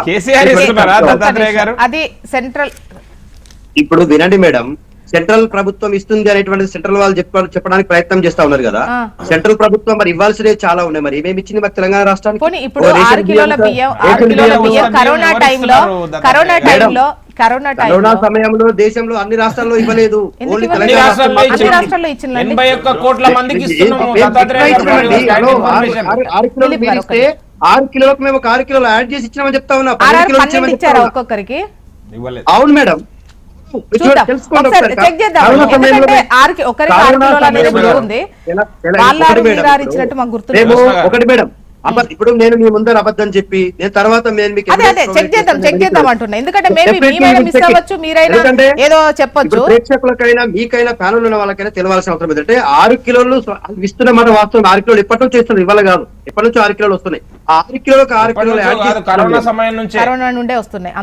అది సెంట్రల్. ఇప్పుడు వినండి మేడం, సెంట్రల్ ప్రభుత్వం ఇస్తుంది అనేటువంటి సెంట్రల్ వాళ్ళు చెప్పడానికి ప్రయత్నం చేస్తా ఉన్నారు కదా. సెంట్రల్ ప్రభుత్వం మరి ఇవ్వాల్సినవి చాలా ఉన్నాయి. మరి ఏమేమి ఇచ్చింది మరి తెలంగాణ రాష్ట్రానికి? ఇప్పుడు 6 కిలోల బియ్యం కరోనా సమయంలో దేశంలో అన్ని రాష్ట్రాల్లో ఇవ్వలేదు. ఓన్లీ అన్ని రాష్ట్రాల్లో ఇచ్చింది. 81 కోట్ల మందికి 6 కిలోలకు మేము 6 కిలోలు యాడ్ చేసి ఇచ్చినామని చెప్తా ఉన్నా. ఒక్కొక్కరికి అవును మేడం, ఒకటి మేడం. ఇప్పుడు నేను మీ ముందర అబద్ధం చెప్పి నేను తర్వాత ప్రేక్షకులకైనా మీకైనా ప్యానల్ ఉన్న వాళ్ళకైనా తెలవాల్సిన అవసరం ఏంటంటే 6 కిలోలు ఇస్తున్నమాట వాస్తవం. 6 కిలోలు ఎప్పటి నుంచి ఇస్తున్నారు, ఇవాళ కాదు, ఎప్పటి నుంచి 6 కిలోలు వస్తున్నాయి. 6 కిలోలకు 6 కిలోలు కరోనా నుండే వస్తున్నాయి.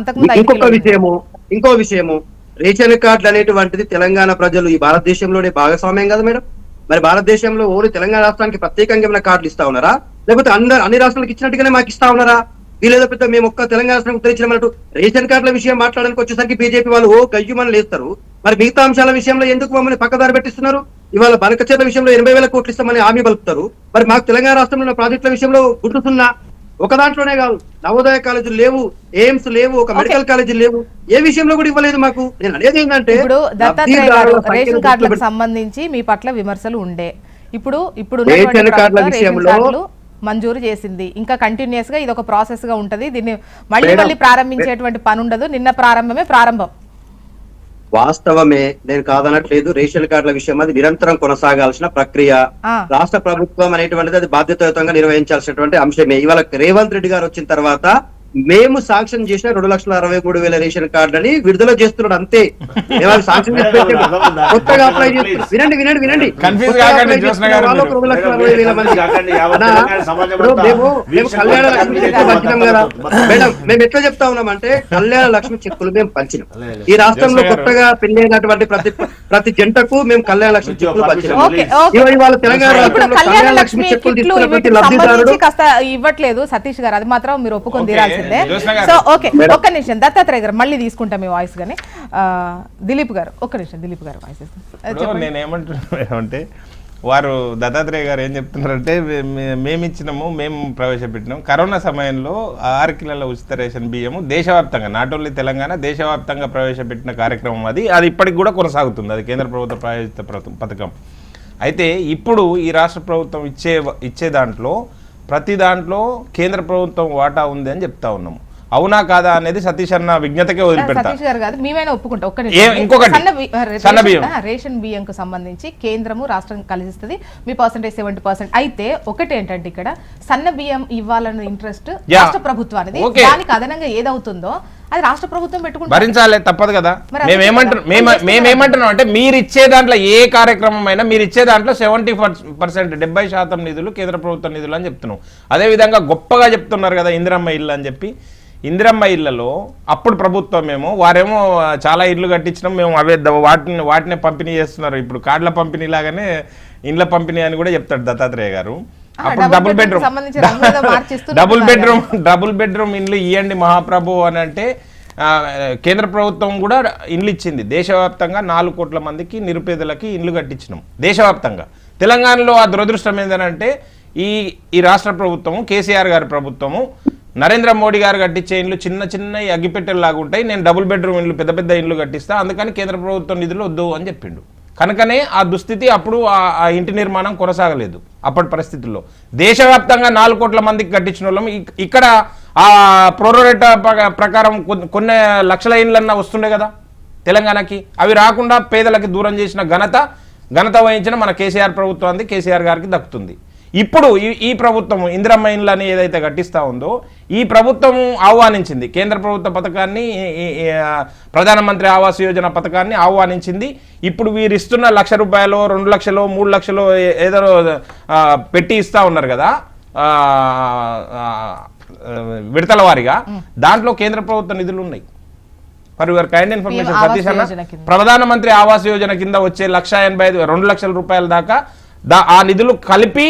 ఇంకో విషయము రేషన్ కార్డులు అనేటువంటిది తెలంగాణ ప్రజలు ఈ భారతదేశంలోనే భాగస్వామ్యం కదా మేడం. మరి భారతదేశంలో ఓన్లీ తెలంగాణ రాష్ట్రానికి ప్రత్యేకంగా ఏమైనా కార్డులు ఇస్తా ఉన్నారా, లేకపోతే అన్ని రాష్ట్రాలకు ఇచ్చినట్టుగానే మాకు ఇస్తా ఉన్నారా? వీళ్ళేదో పెద్ద మేము ఒక్క తెలంగాణ రాష్ట్రం ఉత్తరించినట్టు రేషన్ కార్డుల విషయం మాట్లాడడానికి వచ్చేసరికి బీజేపీ వాళ్ళు గయ్యుమని లేస్తారు. మరి మిగతా అంశాల విషయంలో ఎందుకు మమ్మల్ని పక్కదారి పెట్టిస్తున్నారు? ఇవాళ బనకచెర్ల విషయంలో 80,000 కోట్లు ఇస్తామని హామీ పలుకుతారు. మరి మాకు తెలంగాణ రాష్ట్రంలో ఉన్న ప్రాజెక్టుల విషయంలో గుర్తున్నా ఒక దాంట్లోనే కాదు, నవోదయ కాలేజీలు లేవు, ఎయిమ్స్ లేవు, ఒక మెడికల్ కాలేజీలు లేవు, ఏ విషయంలో కూడా ఇవ్వలేదు మాకు. నేను అనేది ఏంటంటే ఇప్పుడు దత్తాత్రేయ గారు రేషన్ కార్డులకు సంబంధించి మీ పట్ల విమర్శలు ఉండే, ఇప్పుడు రేషన్ కార్డుల విషయంలో మంజూరు చేసింది, ఇంకా కంటిన్యూస్ గా ఇది ఒక ప్రాసెస్ గా ఉంటది, దీన్ని మళ్ళీ ప్రారంభించేటువంటి పని ఉండదు, నిన్న ప్రారంభం. వాస్తవమే, నేను కాదనట్లేదు. రేషన్ కార్డుల విషయం అది నిరంతరం కొనసాగాల్సిన ప్రక్రియ. రాష్ట్ర ప్రభుత్వం అనేటువంటిది అది బాధ్యతాయుతంగా నిర్వహించాల్సినటువంటి అంశమే. ఇవాళ రేవంత్ రెడ్డి గారు వచ్చిన తర్వాత మేము శాంక్షన్ చేసిన 2,63,000 రేషన్ కార్డులని విడుదల చేస్తున్నాడు అంతే. శాంక్షన్ కొత్తగా అప్లై చేస్తున్నారు. వినండి మేము కళ్యాణ లక్ష్మి చెక్కులు పంచినాం కదా మేడం. మేము ఎట్లా చెప్తా ఉన్నామంటే కళ్యాణ లక్ష్మి చెక్కులు మేము పంచినాం. ఈ రాష్ట్రంలో కొత్తగా పెళ్ళైనటువంటి ప్రతి జంటకు మేము కళ్యాణ లక్ష్మి చెక్కులు పంచినాం. ఇవాళ తెలంగాణ రాష్ట్రంలో కళ్యాణ లక్ష్మి చెక్కులు తీసుకున్న ప్రతి లబ్ధిదారుడు ఇవ్వట్లేదు. సతీష్ గారు, అది మాత్రం మీరు ఒప్పుకొని తీరాల్సిందే. సో ఓకే, ఒక్క నిమిషం దత్తాత్రేయ గారు మళ్ళీ తీసుకుంటాం మీ వాయిస్ గానీ. దిలీప్ గారు ఒక్క నిమిషం, దిలీప్ గారు వాయిస్. నేనేమంటున్నానంటే వారు దత్తాత్రేయ గారు ఏం చెప్తున్నారంటే మేము ప్రవేశపెట్టినాం కరోనా సమయంలో 6 కిలోల ఉచిత రేషన్ బియ్యము దేశవ్యాప్తంగా, నాట్ ఓన్లీ తెలంగాణ, దేశవ్యాప్తంగా ప్రవేశపెట్టిన కార్యక్రమం అది ఇప్పటికి కూడా కొనసాగుతుంది. అది కేంద్ర ప్రభుత్వ ప్రాయోజిత పథకం. అయితే ఇప్పుడు ఈ రాష్ట్ర ప్రభుత్వం ఇచ్చే దాంట్లో ప్రతి దాంట్లో కేంద్ర ప్రభుత్వం వాటా ఉంది అని చెప్తా ఉన్నాము. అవునా కాదా అనేది సతీష్ అన్న విజ్ఞతకే వదిలిపెడతా. రేషన్ బియ్యం కు సంబంధించి కేంద్రము రాష్ట్రం కలిసిస్తుంది, మీ పర్సెంటేజ్ 70%. అయితే ఒకటి ఏంటంటే ఇక్కడ సన్న బియ్యం ఇవ్వాలన్న ఇంట్రెస్ట్ రాష్ట్ర ప్రభుత్వానికి, దానికి అదనంగా ఏదవుతుందో అది రాష్ట్ర ప్రభుత్వం పెట్టుకుంటే భరించాలి, తప్పదు కదా. మేమేమంటున్నాం అంటే మీరు ఇచ్చే దాంట్లో ఏ కార్యక్రమం అయినా మీరు ఇచ్చే దాంట్లో 70%, 70% నిధులు కేంద్ర ప్రభుత్వ నిధులు అని చెప్తున్నాం. అదే విధంగా గొప్పగా చెప్తున్నారు కదా ఇందిరమ్మ ఇల్లు అని చెప్పి. ఇందిరమ్మ ఇళ్లలో అప్పుడు ప్రభుత్వమేమో వారేమో చాలా ఇళ్ళు కట్టించినాం మేము, అవే వాటినే పంపిణీ చేస్తున్నారు. ఇప్పుడు కార్డుల పంపిణీ లాగానే ఇండ్ల పంపిణీ అని కూడా చెప్తాడు దత్తాత్రేయ గారు. అప్పుడు డబుల్ బెడ్రూమ్ ఇండ్లు ఇవ్వండి మహాప్రభు అని అంటే కేంద్ర ప్రభుత్వం కూడా ఇండ్లు ఇచ్చింది. దేశవ్యాప్తంగా 4 కోట్ల మందికి నిరుపేదలకి ఇండ్లు కట్టించినాం దేశవ్యాప్తంగా. తెలంగాణలో ఆ దురదృష్టం ఏంటంటే ఈ రాష్ట్ర ప్రభుత్వము, కేసీఆర్ గారి ప్రభుత్వము, నరేంద్ర మోడీ గారు కట్టించే ఇండ్లు చిన్న అగ్గిపెట్టెల్లాగా ఉంటాయి, నేను డబుల్ బెడ్రూమ్ ఇండ్లు పెద్ద ఇండ్లు కట్టిస్తా, అందుకని కేంద్ర ప్రభుత్వం నిధులు వద్దు అని చెప్పిండు. కనుకనే ఆ దుస్థితి అప్పుడు ఆ ఇంటి నిర్మాణం కొనసాగలేదు అప్పటి పరిస్థితుల్లో. దేశవ్యాప్తంగా 4 కోట్ల మందికి కట్టించిన వాళ్ళం ఇక్కడ ఆ ప్రోరోరేటా ప్రకారం కొన్ని లక్షల ఇండ్లన్నా వస్తుండే కదా తెలంగాణకి. అవి రాకుండా పేదలకి దూరం చేసిన ఘనత వహించిన మన కేసీఆర్ ప్రభుత్వానికి, కేసీఆర్ గారికి దక్కుతుంది. ఇప్పుడు ఈ ప్రభుత్వం ఇందిరమ్మ ఇండ్లని ఏదైతే కట్టిస్తా ఉందో ఈ ప్రభుత్వం ఆహ్వానించింది కేంద్ర ప్రభుత్వ పథకాన్ని, ప్రధానమంత్రి ఆవాస్ యోజన పథకాన్ని ఆహ్వానించింది. ఇప్పుడు వీరు ఇస్తున్న ₹1,00,000, 2,00,000, 3,00,000 ఏదో పెట్టి ఇస్తా ఉన్నారు కదా విడతల వారీగా, దాంట్లో కేంద్ర ప్రభుత్వ నిధులు ఉన్నాయి. For your kind information Satish అన్న, ప్రధానమంత్రి ఆవాస్ యోజన కింద వచ్చే 1,85,000, 2,00,000 రూపాయల దాకా ఆ నిధులు కలిపి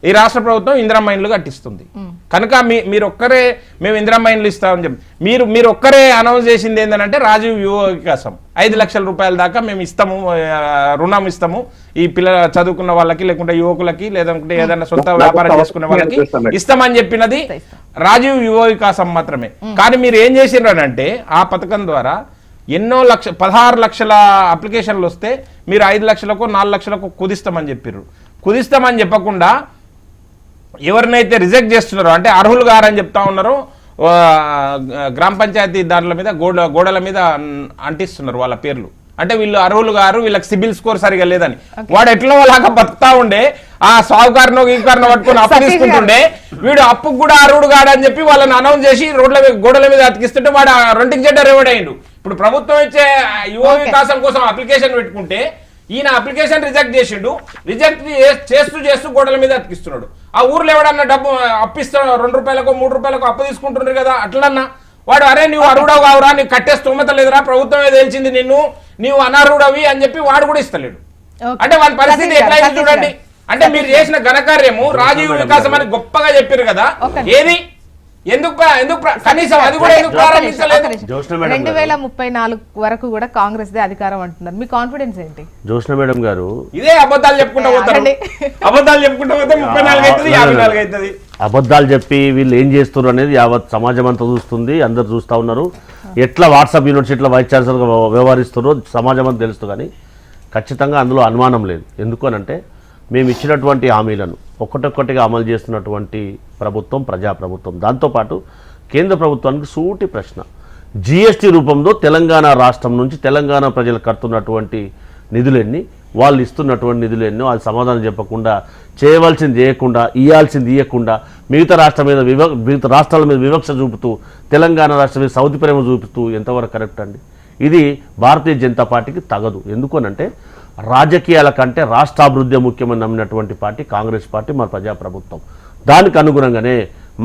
ఈ రాష్ట్ర ప్రభుత్వం ఇందిరమ్మ ఇండ్లు కట్టిస్తుంది. కనుక మేము ఇందిరమ్మ ఇండ్లు ఇస్తామని చెప్పి మీరు ఒక్కరే అనౌన్స్ చేసింది ఏంటంటే రాజీవ్ యువ వికాసం 5 లక్షల రూపాయల దాకా మేము ఇస్తాము, రుణం ఇస్తాము ఈ పిల్లల చదువుకున్న వాళ్ళకి, లేకుంటే యువకులకి, లేదంటే ఏదైనా సొంత వ్యాపారం చేసుకునే వాళ్ళకి ఇస్తామని చెప్పినది రాజీవ్ యువ వికాసం మాత్రమే. కానీ మీరు ఏం చేసిండ్రనంటే ఆ పథకం ద్వారా ఎన్నో 16 లక్షల అప్లికేషన్లు వస్తే మీరు 5 లక్షలకు 4 లక్షలకు కుదిస్తామని చెప్పారు. కుదిస్తామని చెప్పకుండా ఎవరినైతే రిజెక్ట్ చేస్తున్నారో, అంటే అర్హులు గారని చెప్తా ఉన్నారో, గ్రామ పంచాయతీ దారుల మీద గోడల మీద అంటిస్తున్నారు వాళ్ళ పేర్లు. అంటే వీళ్ళు అర్హులు గారు, వీళ్ళకి సిబిల్ స్కోర్ సరిగా లేదని. వాడు ఎట్లా లాగా బతుకుతా ఉండే, ఆ సాగుకారునో గీకారునో పట్టుకుని అప్పు తీసుకుంటుండే, వీడు అప్పుకు కూడా అర్హుడు గాడని చెప్పి వాళ్ళని అనౌన్స్ చేసి గోడల మీద అతికిస్తుంటే వాడు రెండింటి జెండా రివార్డ్ అయ్యిండు. ఇప్పుడు ప్రభుత్వం ఇచ్చే యువ వికాసం కోసం అప్లికేషన్ పెట్టుకుంటే ఈయన అప్లికేషన్ రిజెక్ట్ చేసిండు. రిజెక్ట్ చేస్తూ గోడల మీద అతికిస్తున్నాడు. ఆ ఊర్లో ఎవడన్నా డబ్బు అప్పిస్తాడు, ₹2, ₹3 అప్పు తీసుకుంటున్నారు కదా, అట్లన్నా వాడు అరే నువ్వు అర్హుడవు కావురా, నీకు కట్టే స్తోమత లేదురా, ప్రభుత్వమే తెలిసింది నీవు అనర్హుడవి అని చెప్పి వాడు కూడా ఇస్తలేడు. అంటే వాడి పరిస్థితి ఎట్లా చూడండి. అంటే మీరు చేసిన ఘనకార్యము రాజీవ్ వికాసం అని గొప్పగా చెప్పారు కదా, ఏది కనీసం అది కూడా ఎందుకు ప్రారంభించలేదు? 2034 వరకు కూడా కాంగ్రెస్ దే అధికారం అంటున్నారు. మీ కాన్ఫిడెన్స్ ఏంటి? జోష్న మేడం గారు ఇదే అబద్ధాలు చెప్పుకుంటూ పోతారు. అబద్ధాలు చెప్పుకుంటూ పోతే 34 అవుతుంది, 54 అవుతుంది. అబద్ధాలు చెప్పి వీళ్ళు ఏం చేస్తున్నారు అనేది యావత్ సమాజం అంతా చూస్తుంది, అందరు చూస్తూ ఉన్నారు. ఎట్లా వాట్సాప్ యూనివర్సిటీలో వైస్ ఛాన్సలర్గా వ్యవహరిస్తున్నారో సమాజం అంతా తెలుస్తుంది. కానీ ఖచ్చితంగా అందులో అనుమానం లేదు. ఎందుకు అనంటే మేము ఇచ్చినటువంటి హామీలను ఒక్కొక్కటిగా అమలు చేస్తున్నటువంటి ప్రభుత్వం ప్రజాప్రభుత్వం. దాంతోపాటు కేంద్ర ప్రభుత్వానికి సూటి ప్రశ్న, జిఎస్టీ రూపంలో తెలంగాణ రాష్ట్రం నుంచి తెలంగాణ ప్రజలకు కడుతున్నటువంటి నిధులెన్ని, వాళ్ళు ఇస్తున్నటువంటి నిధులెన్నో అది సమాధానం చెప్పకుండా, చేయవలసింది చేయకుండా, ఇవ్వాల్సింది ఇవ్వకుండా, మిగతా రాష్ట్రాల మీద వివక్ష చూపుతూ, తెలంగాణ రాష్ట్రం మీద సౌతి ప్రేమ చూపుతూ ఎంతవరకు కరెక్ట్ అండి? ఇది భారతీయ జనతా పార్టీకి తగదు. ఎందుకనంటే రాజకీయాల కంటే రాష్ట్రాభివృద్ధి ముఖ్యమని నమ్మినటువంటి పార్టీ కాంగ్రెస్ పార్టీ, మా ప్రజాప్రభుత్వం. దానికి అనుగుణంగానే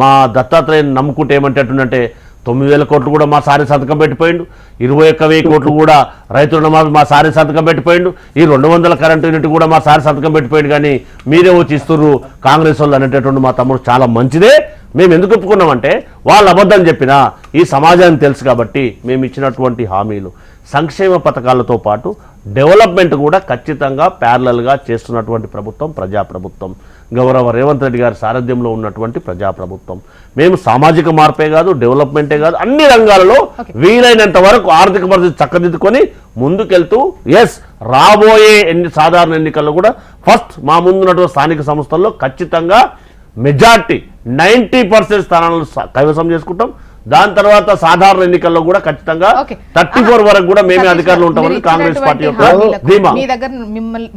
మా దత్తాత్రేయని నమ్ముకుంటే ఏమంటేటంటే 9,000 కోట్లు కూడా మా సారి సంతకం పెట్టిపోయిండు, 21,000 కోట్లు కూడా రైతు రుణమాఫీ మా సారి సంతకం పెట్టిపోయిండు, ఈ 200 కరెంటు యూనిట్ కూడా మా సారి సంతకం పెట్టిపోయిండు. కానీ మీరే వచ్చి ఇస్తున్నారు కాంగ్రెస్ వాళ్ళు అనేటటువంటి మా తమ్ముడు చాలా మంచిదే. మేము ఎందుకు ఒప్పుకున్నామంటే వాళ్ళు అబద్ధం చెప్పినా ఈ సమాజానికి తెలుసు కాబట్టి మేము ఇచ్చినటువంటి హామీలు సంక్షేమ పథకాలతో పాటు డెవలప్మెంట్ కూడా ఖచ్చితంగా ప్యారలల్గా చేస్తున్నటువంటి ప్రభుత్వం ప్రజాప్రభుత్వం. గౌరవ రేవంత్ రెడ్డి గారి సారథ్యంలో ఉన్నటువంటి ప్రజాప్రభుత్వం. మేము సామాజిక మార్పే కాదు, డెవలప్మెంటే కాదు, అన్ని రంగాలలో వీలైనంత వరకు ఆర్థిక పరిస్థితి చక్కదిద్దుకొని ముందుకెళ్తూ రాబోయే సాధారణ ఎన్నికల్లో కూడా ఫస్ట్ మా ముందున్నటువంటి స్థానిక సంస్థల్లో ఖచ్చితంగా మెజార్టీ 90% స్థానాలను కైవసం చేసుకుంటాం. దాని తర్వాత సాధారణ ఎన్నికల్లో కూడా ఖచ్చితంగా 34 వరకు కూడా మేమే అధికారులు ఉంటామని కాంగ్రెస్ పార్టీ యొక్క ధీమా.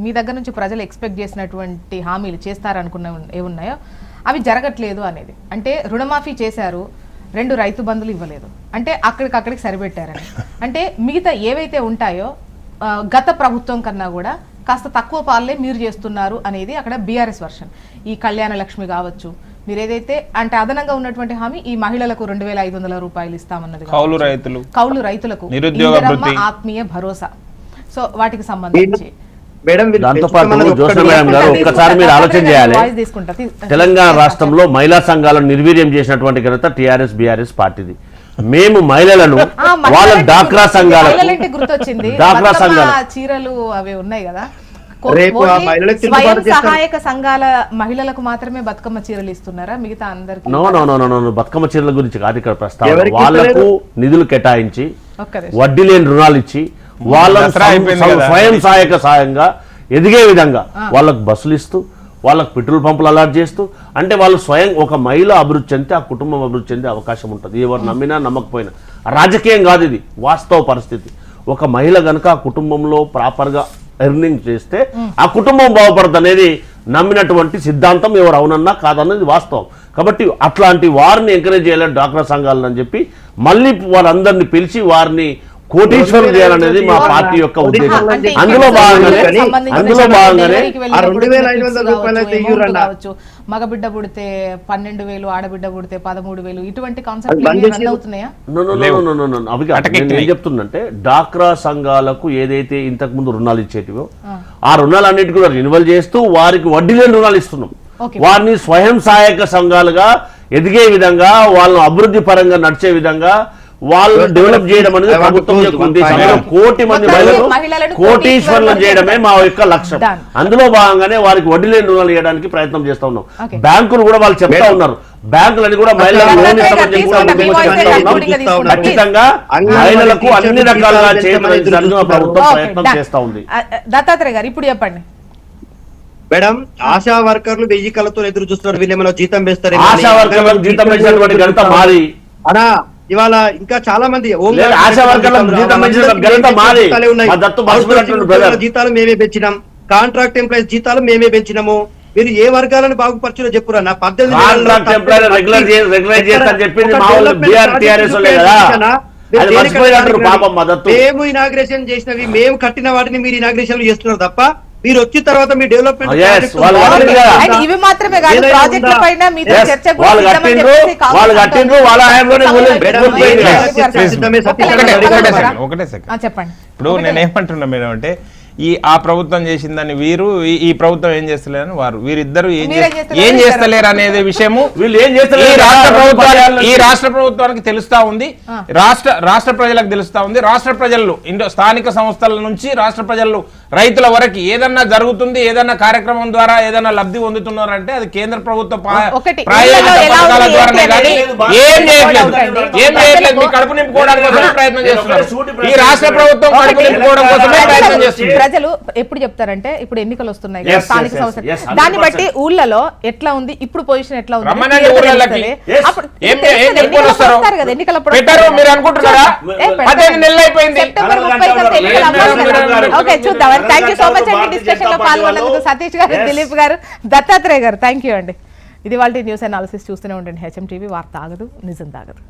మీ దగ్గర నుంచి ప్రజలు ఎక్స్పెక్ట్ చేసినటువంటి హామీలు చేస్తారనుకున్న ఏమున్నాయో అవి జరగట్లేదు అనేది, అంటే రుణమాఫీ చేశారు, 2 రైతు బంధులు ఇవ్వలేదు, అంటే అక్కడికి సరిపెట్టారని, అంటే మిగతా ఏవైతే ఉంటాయో గత ప్రభుత్వం కన్నా కూడా కాస్త తక్కువ పాలే మీరు చేస్తున్నారు అనేది అక్కడ బీఆర్ఎస్ వర్షన్. ఈ కళ్యాణ లక్ష్మి కావచ్చు, మీరు ఏదైతే అంటే అదనంగా ఉన్నటువంటి హామీ ఈ మహిళలకు 2,500 రూపాయలు ఇస్తామన్నది, కౌలు రైతులకు ఆత్మీయ భరోసా, సో వాటికి సంబంధించి దాంతో పాటు జోష్న మేడం గారు ఒక్కసారి మీరు ఆలోచన చేయాలి. తెలంగాణ రాష్ట్రంలో మహిళా సంఘాలను నిర్వీర్యం చేసినటువంటి ఘనత టీఆర్ఎస్ బీఆర్ఎస్ పార్టీది. మేము మహిళలను వాళ్ళ డాక్రా సంఘాలకు చీరలు అవి ఉన్నాయి కదా, సహాయక సంఘాల మహిళలకు మాత్రమే బతుకమ్మ చీరలు ఇస్తున్నారా? మిగతా అందరికి నో బతుకమ్మ చీరల గురించి కాదు ఇక్కడ ప్రస్తావన. వాళ్లకు నిధులు కేటాయించి వడ్డీ లేని రుణాలు ఇచ్చి వాళ్ళ స్వయం సహాయక సాయంగా ఎదిగే విధంగా వాళ్ళకు బస్సులు ఇస్తూ, వాళ్ళకు పెట్రోల్ పంపులు అలాట్ చేస్తూ, అంటే వాళ్ళు స్వయం ఒక మహిళ అభివృద్ధి చెందితే ఆ కుటుంబం అభివృద్ధి చెందే అవకాశం ఉంటుంది. ఎవరు నమ్మినా నమ్మకపోయినా రాజకీయం కాదు, ఇది వాస్తవ పరిస్థితి. ఒక మహిళ కనుక ఆ కుటుంబంలో ప్రాపర్గా ఎర్నింగ్ చేస్తే ఆ కుటుంబం బాగుపడుతుంది అనేది నమ్మినటువంటి సిద్ధాంతం. ఎవరు అవునన్నా కాదన్నది వాస్తవం. కాబట్టి అట్లాంటి వారిని ఎంకరేజ్ చేయాలని డ్వాక్రా సంఘాలని అని చెప్పి మళ్ళీ వారందరినీ పిలిచి వారిని కోటీశ్వరులు చేయాలనేది మా పార్టీ యొక్క ఉద్దేశం. అందులో భాగంగానే 2,500 రూపాయలు మగబిడ్డ పుడితే 12,000, ఆడబిడ్డ పుడితే 13,000 ఇటువంటి కాన్సెప్ట్ అవుతున్నాయా? ఏం చెప్తుందంటే డాక్రా సంఘాలకు ఏదైతే ఇంతకు ముందు రుణాలు ఇచ్చేటివో ఆ రుణాలన్నిటి కూడా రినివల్ చేస్తూ వారికి వడ్డీ లేని రుణాలు ఇస్తున్నాం. వారిని స్వయం సహాయక సంఘాలుగా ఎదిగే విధంగా, వాళ్ళను అభివృద్ధి పరంగా నడిచే విధంగా వాళ్ళు డెవలప్ చేయడం అనేది ప్రభుత్వం యొక్క ఉద్దేశం. కోటి మంది మహిళలను కోటీశ్వరులను చేయడమే మా యొక్క లక్ష్యం. అందులో భాగంగానే వారికి వడ్డీ లేని రుణాలు ఇవ్వడానికి ప్రయత్నం చేస్తా ఉన్నాం. బ్యాంకులు కూడా వాళ్ళు చెప్తా ఉన్నారు, బ్యాంకులని కూడా మహిళలకు లోన్ ఇస్తామని ఖచ్చితంగా మహిళలకు అన్ని రకాలుగా చేయడానికి ప్రభుత్వం ప్రయత్నం చేస్తా ఉంది. దత్తాత్రేయ గారు ఇప్పుడు చెప్పండి మేడం. ఆశా వర్కర్లు 1000 కళ్ళతో ఎదురు చూస్తున్నారు, వీళ్ళు ఏమైనా జీతం వేస్తారు. ఆశా వర్కర్లకు జీతం వేసినటువంటి ఘనత మాది. అనా ఇవాళ ఇంకా చాలా మంది జీతాలు మేమే పెంచినాం, కాంట్రాక్ట్ ఎంప్లాయీస్ జీతాలు మేమే పెంచినాము. మీరు ఏ వర్గాలను బాగుపరచారో చెప్పురా. నా 18 మేము ఇనాగ్రేషన్ చేసినవి, మేము కట్టిన వాటిని మీరు ఇనాగ్రేషన్ చేస్తున్నారు తప్ప మీరు వచ్చిన తర్వాత మీ డెవలప్మెంట్ ఇవి మాత్రమే కాదు, ప్రాజెక్టుల పైన మీతో చర్చ చెప్పండి. ఇప్పుడు నేనేమంటున్నా మేడం అంటే ఆ ప్రభుత్వం చేసిందని వీరు, ఈ ప్రభుత్వం ఏం చేస్తలేరని వారు, వీరిద్దరు మీరేం ఏం చేస్తలేరు అనేది విషయము వీళ్ళు ఏం చేస్తలేరు? ఈ రాష్ట్ర ప్రభుత్వానికి తెలుస్తా ఉంది, రాష్ట్ర ప్రజలకు తెలుస్తా ఉంది. రాష్ట్ర ప్రజలు స్థానిక సంస్థల నుంచి రాష్ట్ర ప్రజలు రైతుల వరకు ఏదన్నా జరుగుతుంది, ఏదన్నా కార్యక్రమం ద్వారా ఏదన్నా లబ్ధి పొందుతున్నారంటే అది కేంద్ర ప్రభుత్వ ప్రాయోజిత పథకాల ద్వారానే కానీ ఏం చేయట్లేదు. మీ కడుపు నింపుకోవడానికి కోసమే ప్రయత్నం చేస్తున్నారు. ఈ రాష్ట్ర ప్రభుత్వం కడుపు నింపుకోవడం కోసమే ప్రయత్నం చేస్తుంది. ప్రజలు ఎప్పుడు చెప్తారంటే ఇప్పుడు ఎన్నికలు వస్తున్నాయి కదా, స్థానిక సంస్థలు, దాన్ని బట్టి ఊళ్ళలో ఎట్లా ఉంది, ఇప్పుడు పొజిషన్ ఎట్లా ఉంది రమ్మనండి ఊళ్ళకి. పెట్టారు మీరు అనుకుంటున్నారా? 15 నెలలు అయిపోయింది. ఓకే, చూద్దాం. థ్యాంక్ యూ సో మచ్ అండి డిస్కషన్ లో పాల్గొన్నందుకు సతీష్ గారు, దిలీప్ గారు, దత్తాత్రేయ గారు, థ్యాంక్ యూ అండి. ఇది వాళ్ళ న్యూస్ అనాలిసిస్. చూస్తూనే ఉండండి హెచ్ఎం టీవీ. వార్త ఆగదు, నిజం తాగదు.